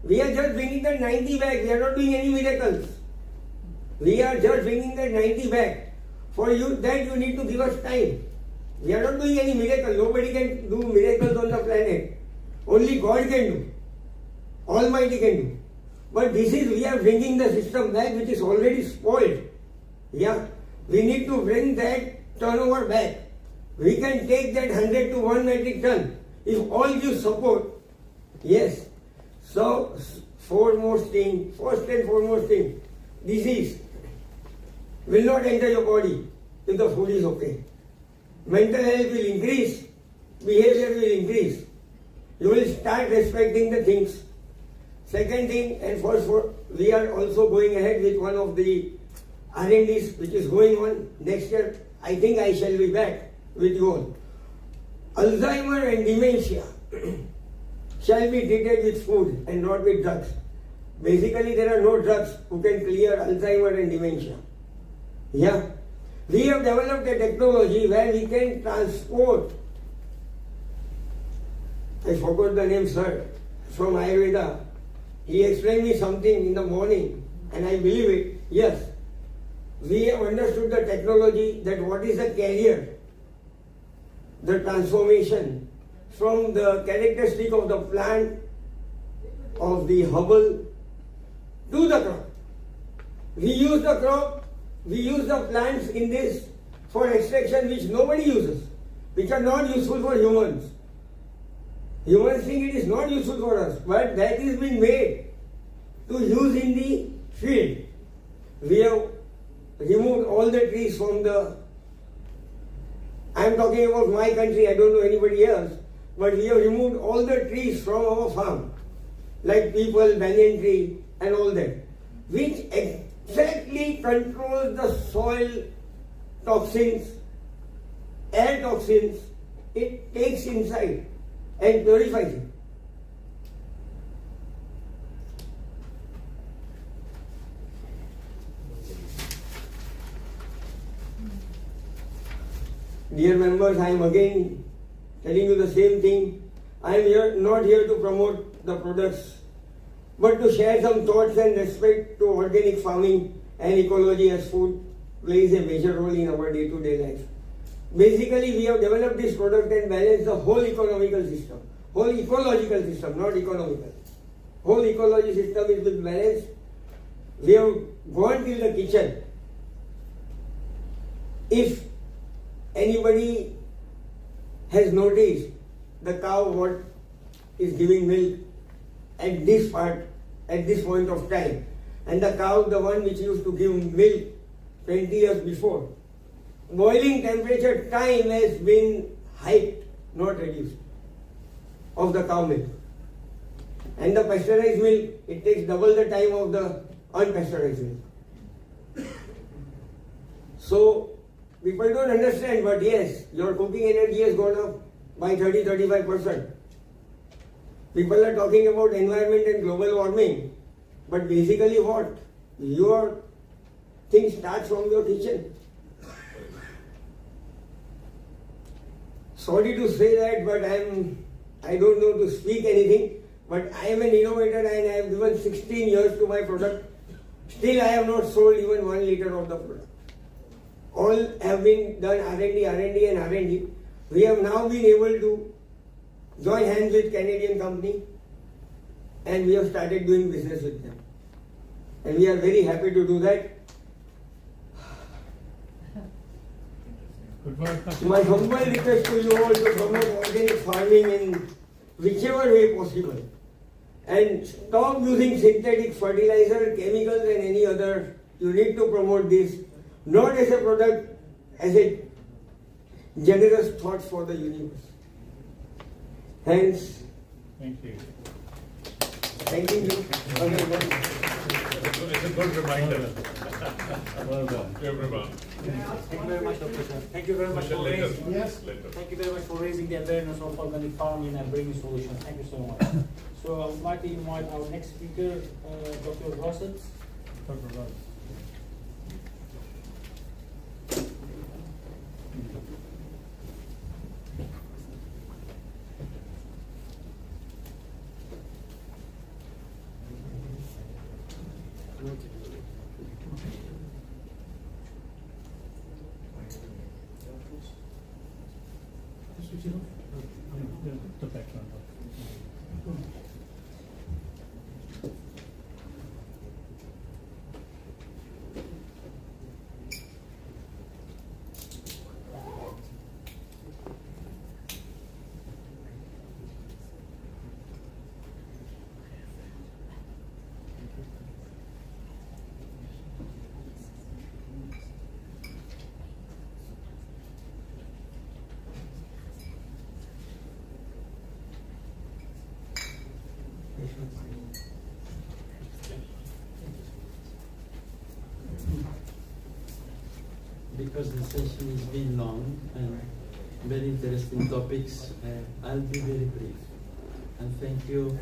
We are just bringing that 90 back. We are not doing any miracles. We are just bringing that 90 back. For you, that you need to give us time. We are not doing any miracle. Nobody can do miracles on the planet. Only God can do. Almighty can do. But this is, we are bringing the system back which is already spoiled. Yeah. We need to bring that turnover back. We can take that 100 to 1 metric ton if all give support. Yes. So, first and foremost thing, disease will not enter your body if the food is okay. Mental health will increase, behavior will increase. You will start respecting the things. Second thing, and we are also going ahead with one of the R&Ds which is going on next year. I think I shall be back with you all. Alzheimer and dementia shall be treated with food and not with drugs. Basically, there are no drugs who can clear Alzheimer and dementia. Yeah. We have developed a technology where we can transport, I forgot the name, sir, from Ayurveda. He explained me something in the morning and I believe it. Yes. We have understood the technology that what is the carrier, the transformation from the characteristic of the plant, of the herbal, to the crop. We use the crop, we use the plants in this for extraction which nobody uses, which are not useful for humans. Humans think it is not useful for us, but that is being made to use in the field. We have removed all the trees from I am talking about my country, I don't know anybody else, but we have removed all the trees from our farm, like people, banyan tree and all that, which exactly controls the soil toxins, air toxins, it takes inside and purifies it. Dear members, I am again telling you the same thing. I am not here to promote the products, but to share some thoughts and respect to organic farming and ecology as food plays a major role in our day-to-day life. Basically, we have developed this product and balanced the whole ecological system, not economical. Whole ecology system is with balanced. We have gone till the kitchen. If anybody has noticed the cow what is giving milk at this point of time, and the cow, the one which used to give milk 20 years before, boiling temperature time has been hiked, not reduced, of the cow milk. And the pasteurized milk, it takes double the time of the unpasteurized milk. So people don't understand, but yes, your cooking energy has gone up by 30-35%. People are talking about environment and global warming, but basically what? Your thing starts from your kitchen. Sorry to say that, but I don't know to speak anything, but I am an innovator and I have given 16 years to my product. Still I have not sold even 1 liter of the product. All have been done R&D and R&D. We have now been able to join hands with Canadian company and we have started doing business with them. And we are very happy to do that. My humble request to you all to promote organic farming in whichever way possible. And stop using synthetic fertilizer, chemicals and any other. You need to promote this, not as a product, as a generous thought for the universe. Hence, Thank you. thanking you. It's a good reminder. Well done. Everyone. Thank you very much, Dr. Sir. Thank you very much for Later. raising. Yes. Later. Thank you very much for raising the awareness of organic farming and bringing solutions. Thank you so much. So I would like to invite our next speaker, Dr. Rossett. Dr. Ross. The background. Because the session has been long and very interesting topics, I'll be very brief. And thank you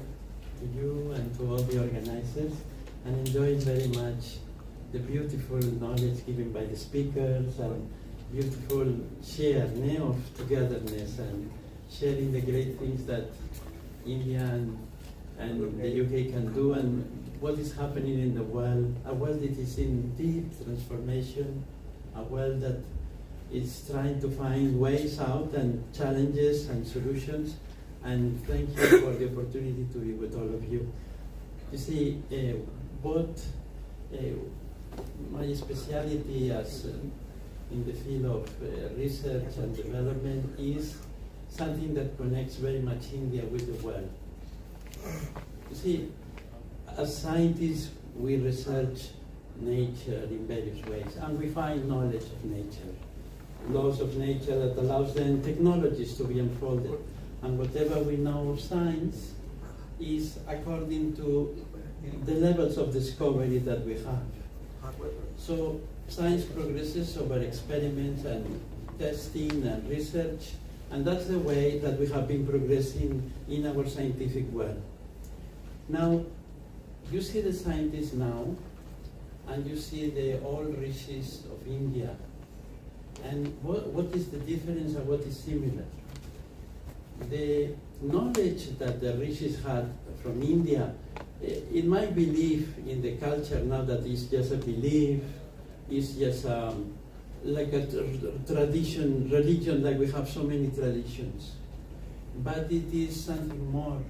to you and to all the organizers, and enjoyed very much the beautiful knowledge given by the speakers and beautiful share of togetherness and sharing the great things that India and the UK can do and what is happening in the world, a world that is in deep transformation, a world that is trying to find ways out and challenges and solutions. And thank you for the opportunity to be with all of you. You see, my specialty as in the field of research and development is something that connects very much India with the world. You see, as scientists, we research nature in various ways, and we find knowledge of nature, laws of nature that allows then technologies to be unfolded. And whatever we know of science is according to the levels of discovery that we have. So science progresses over experiments and testing and research, and that's the way that we have been progressing in our scientific world. Now, you see the scientists now, and you see the old rishis of India. And what is the difference and what is similar? The knowledge that the rishis had from India, in my belief in the culture now that is just a belief, is just like a tradition, religion, like we have so many traditions. But it is something more.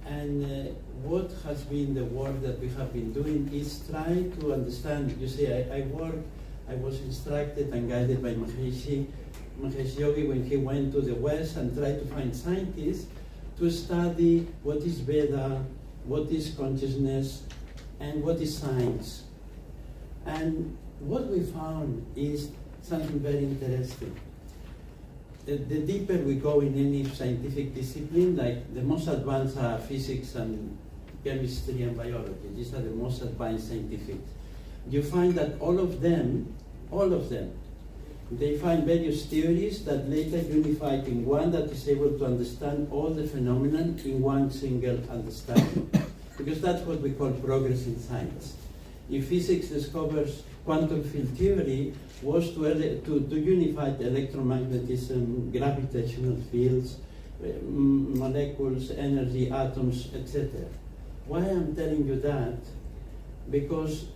And what has been the work that we have been doing is try to understand. You see, I was instructed and guided by Mahesh Yogi when he went to the West and tried to find scientists to study what is Veda, what is consciousness, and what is science. And what we found is something very interesting. the deeper we go in any scientific discipline, like the most advanced are physics and chemistry and biology. These are the most advanced scientific. You find that all of them, they find various theories that later unified in one that is able to understand all the phenomena in one single understanding. Because that's what we call progress in science. If physics discovers quantum field theory, was to unify electromagnetism, gravitational fields, molecules, energy, atoms, etc. Why I'm telling you that? Because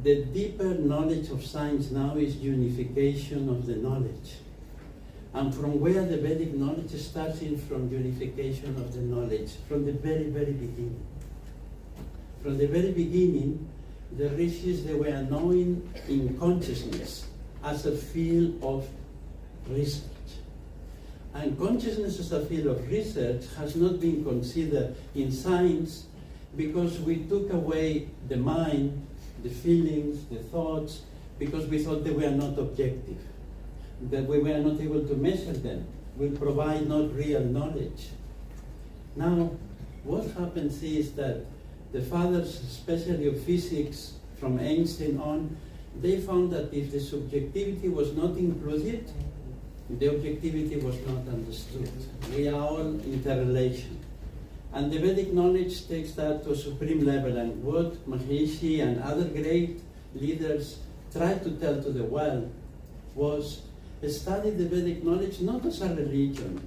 the deeper knowledge of science now is unification of the knowledge. And from where the Vedic knowledge starts in from unification of the knowledge, from the very, very beginning. From the very beginning, the rishis, they were knowing in consciousness as a field of research. And consciousness as a field of research has not been considered in science because we took away the mind, the feelings, the thoughts, because we thought they were not objective, that we were not able to measure them, will provide not real knowledge. Now, what happens is that the fathers, especially of physics, from Einstein on, they found that if the subjectivity was not included, the objectivity was not understood. We are all interrelation. And the Vedic knowledge takes that to a supreme level, and what Maharishi and other great leaders tried to tell to the world was study the Vedic knowledge not as a religion,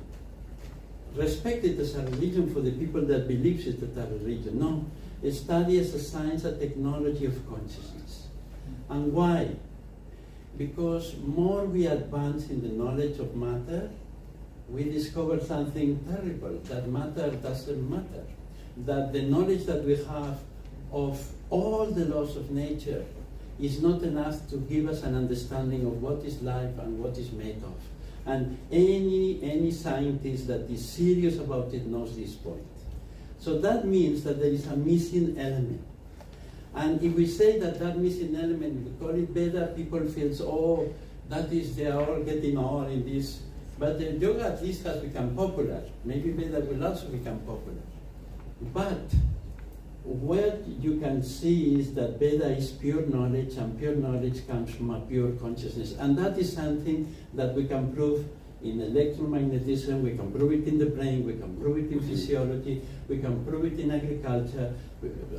respect it as a religion for the people that believes it as a religion. No, study as a science, a technology of consciousness. And why? Because more we advance in the knowledge of matter, we discover something terrible, that matter doesn't matter. That the knowledge that we have of all the laws of nature is not enough to give us an understanding of what is life and what is made of. And any scientist that is serious about it knows this point. So that means that there is a missing element. And if we say that that missing element, we call it Veda, people feel, oh, that is, they are all getting on in this. But the yoga at least has become popular. Maybe Veda will also become popular. But what you can see is that Veda is pure knowledge, and pure knowledge comes from a pure consciousness. And that is something that we can prove in electromagnetism, we can prove it in the brain, we can prove it in physiology, we can prove it in agriculture.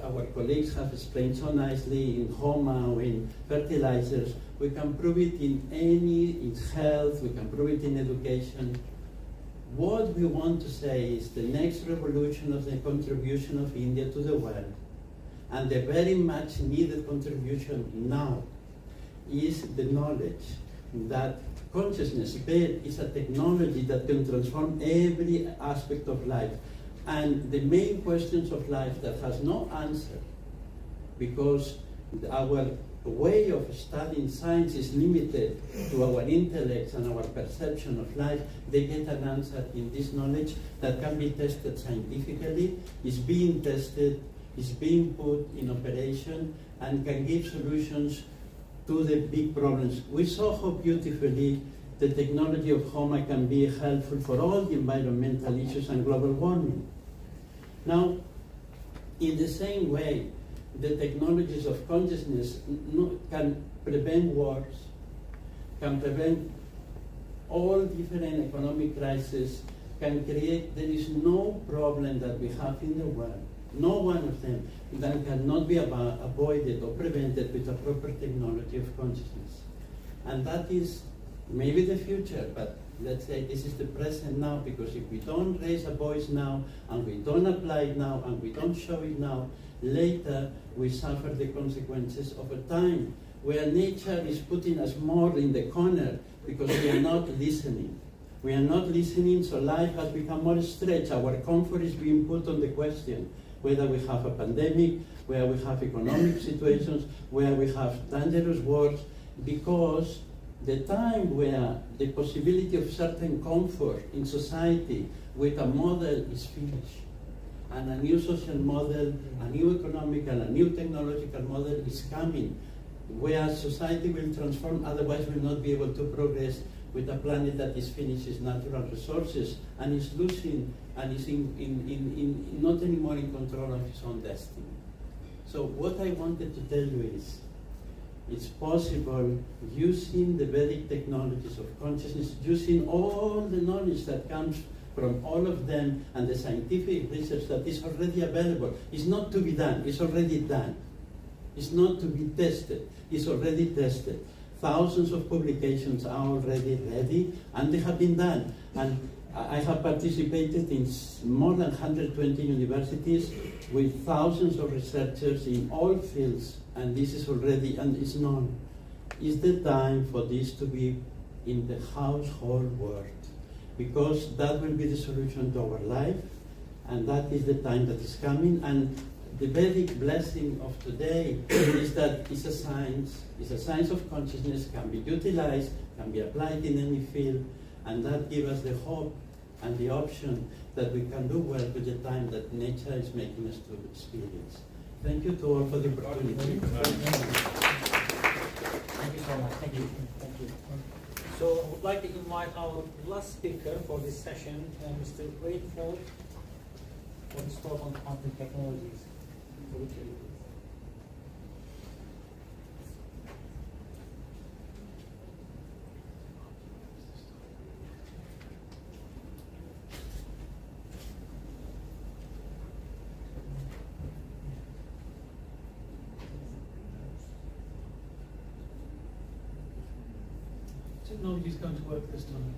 Our colleagues have explained so nicely in HOMA or in fertilizers. We can prove it in health, we can prove it in education. What we want to say is the next revolution of the contribution of India to the world, and the very much needed contribution now, is the knowledge that consciousness is a technology that can transform every aspect of life. And the main questions of life that has no answer, because our way of studying science is limited to our intellect and our perception of life, they get an answer in this knowledge that can be tested scientifically, is being tested, is being put in operation, and can give solutions to the big problems. We saw how beautifully the technology of HOMA can be helpful for all the environmental issues and global warming. Now, in the same way, the technologies of consciousness can prevent wars, can prevent all different economic crises, can create, there is no problem that we have in the world, no one of them, that cannot be avoided or prevented with a proper technology of consciousness. And that is maybe the future, but let's say this is the present now, because if we don't raise a voice now, and we don't apply it now, and we don't show it now, later we suffer the consequences of a time where nature is putting us more in the corner because we are not listening. We are not listening, so life has become more stretched. Our comfort is being put on the question, whether we have a pandemic, where we have economic situations, where we have dangerous wars, because the time where the possibility of certain comfort in society with a model is finished, and a new social model, a new economical, a new technological model is coming, where society will transform, otherwise we'll not be able to progress with a planet that is finished its natural resources and is losing and is not anymore in control of its own destiny. So what I wanted to tell you is, it's possible using the Vedic technologies of consciousness, using all the knowledge that comes from all of them and the scientific research that is already available. It's not to be done, it's already done. It's not to be tested, it's already tested. Thousands of publications are already ready and they have been done. And I have participated in more than 120 universities with thousands of researchers in all fields, and this is already, and it's known. It's the time for this to be in the household word, because that will be the solution to our life, and that is the time that is coming. And the Vedic blessing of today is that it's a science of consciousness, can be utilized, can be applied in any field, and that gives us the hope and the option that we can do well with the time that nature is making us to experience. Thank you to all for the opportunity. Thank you so much. Thank you. Thank you. So I would like to invite our last speaker for this session, Mr. Wade Ford, for his talk on quantum technologies. Technology is going to work this time.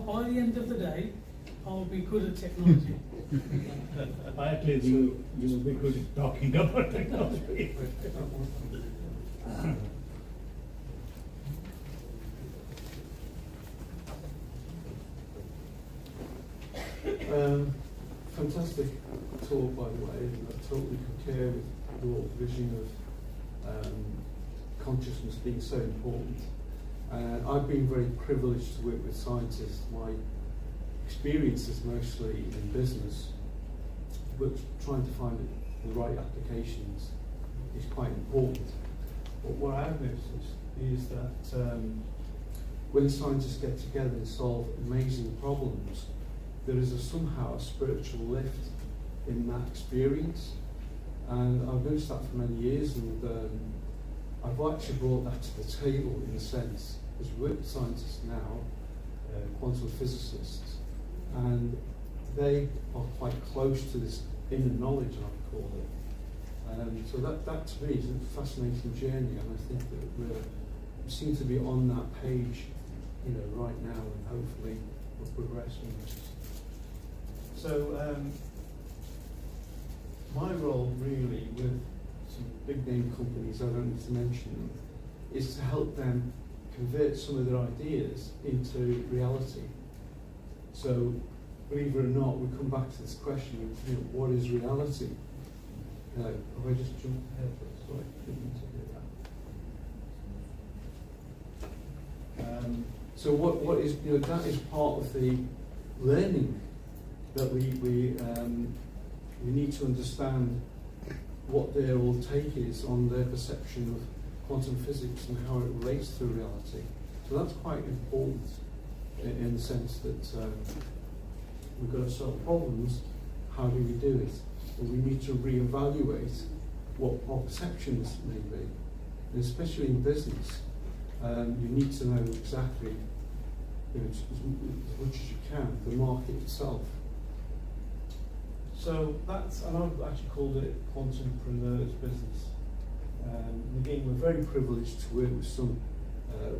By the end of the day, I'll be good at technology. At least you will be good at talking about technology. Fantastic talk, by the way, and I totally concur with your vision of consciousness being so important. I've been very privileged to work with scientists. My experience is mostly in business, but trying to find the right applications is quite important. But what I've noticed is that when scientists get together and solve amazing problems, there is somehow a spiritual lift in that experience. And I've noticed that for many years, and I've actually brought that to the table in a sense, because we work with scientists now, quantum physicists, and they are quite close to this inner knowledge, I would call it. So that to me is a fascinating journey, and I think that we seem to be on that page, right now, and hopefully we'll progress from this. So my role really with some big name companies, I don't need to mention them, is to help them convert some of their ideas into reality. So believe it or not, we come back to this question of what is reality? Have I just jumped ahead? Sorry, I didn't mean to do that. So what is, that is part of the learning that we need to understand what their all take is on their perception of quantum physics and how it relates to reality. So that's quite important in the sense that we've got to solve problems. How do we do it? And we need to reevaluate what our perceptions may be. And especially in business, you need to know exactly, as much as you can, the market itself. So that's, and I've actually called it Quantumpreneurs business. And again, we're very privileged to work with some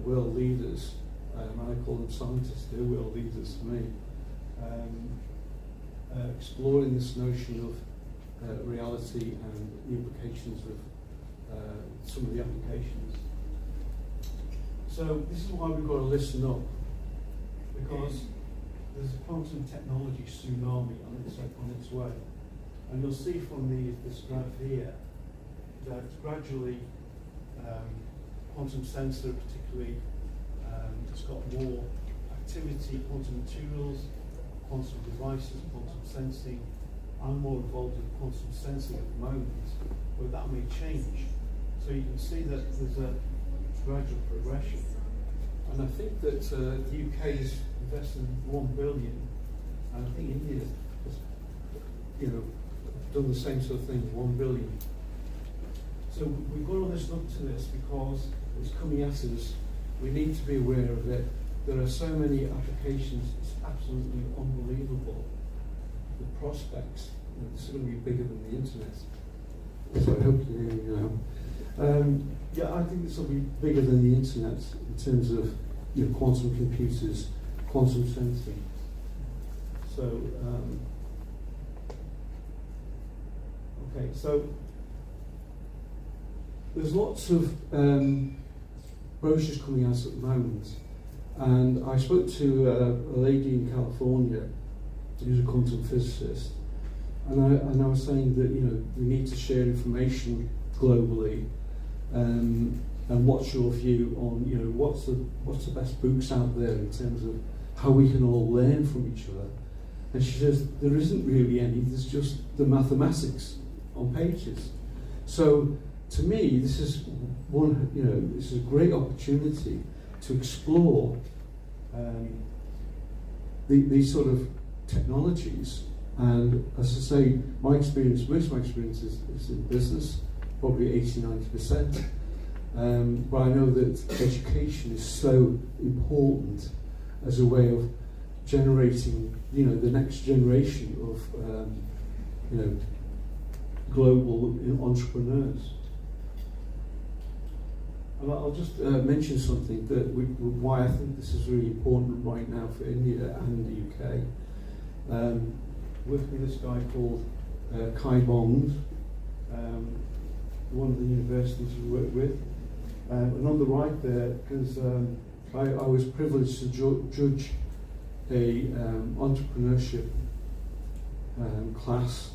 world leaders, and I call them scientists, they're world leaders for me, exploring this notion of reality and the implications of some of the applications. So this is why we've got to listen up, because there's a quantum technology tsunami on its way. And you'll see from this graph here that gradually quantum sensor particularly, it's got more activity, quantum materials, quantum devices, quantum sensing. I'm more involved in quantum sensing at the moment, but that may change. So you can see that there's a gradual progression. And I think that the UK is investing $1 billion, and I think India has, done the same sort of thing, $1 billion. So we've got to listen up to this because it's coming at us. We need to be aware of it. There are so many applications, it's absolutely unbelievable. The prospects, this is going to be bigger than the internet. So I hope you know. Yeah, I think this will be bigger than the internet in terms of quantum computers, quantum sensing. So, okay, so there's lots of brochures coming out at the moment, and I spoke to a lady in California who's a quantum physicist, and I was saying that we need to share information globally, and what's your view on what's the best books out there in terms of how we can all learn from each other. And she says there isn't really any. There's just the mathematics on pages. So to me, this is this is a great opportunity to explore these sort of technologies. And as I say, most of my experience is in business, probably 80-90%. But I know that education is so important as a way of generating, the next generation of, global entrepreneurs. And I'll just mention something that why I think this is really important right now for India and the UK. With me, this guy called Kai Bond, one of the universities we work with. And on the right there, because I was privileged to judge a entrepreneurship class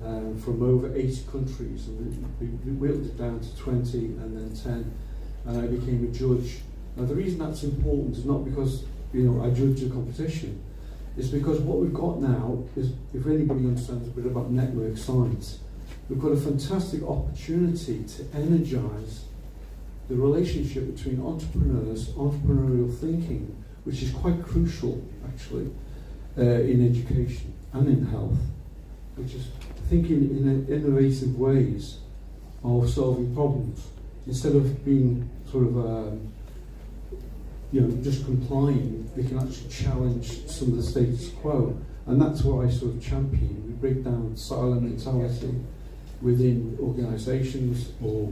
from over 80 countries, and we whittled it down to 20 and then 10, and I became a judge. Now the reason that's important is not because I judge the competition, it's because what we've got now is, if anybody understands a bit about network science, we've got a fantastic opportunity to energize the relationship between entrepreneurs, entrepreneurial thinking, which is quite crucial actually in education and in health, which is thinking in innovative ways of solving problems instead of being sort of just complying. They can actually challenge some of the status quo, and that's what I sort of champion. We break down silo mentality within organisations or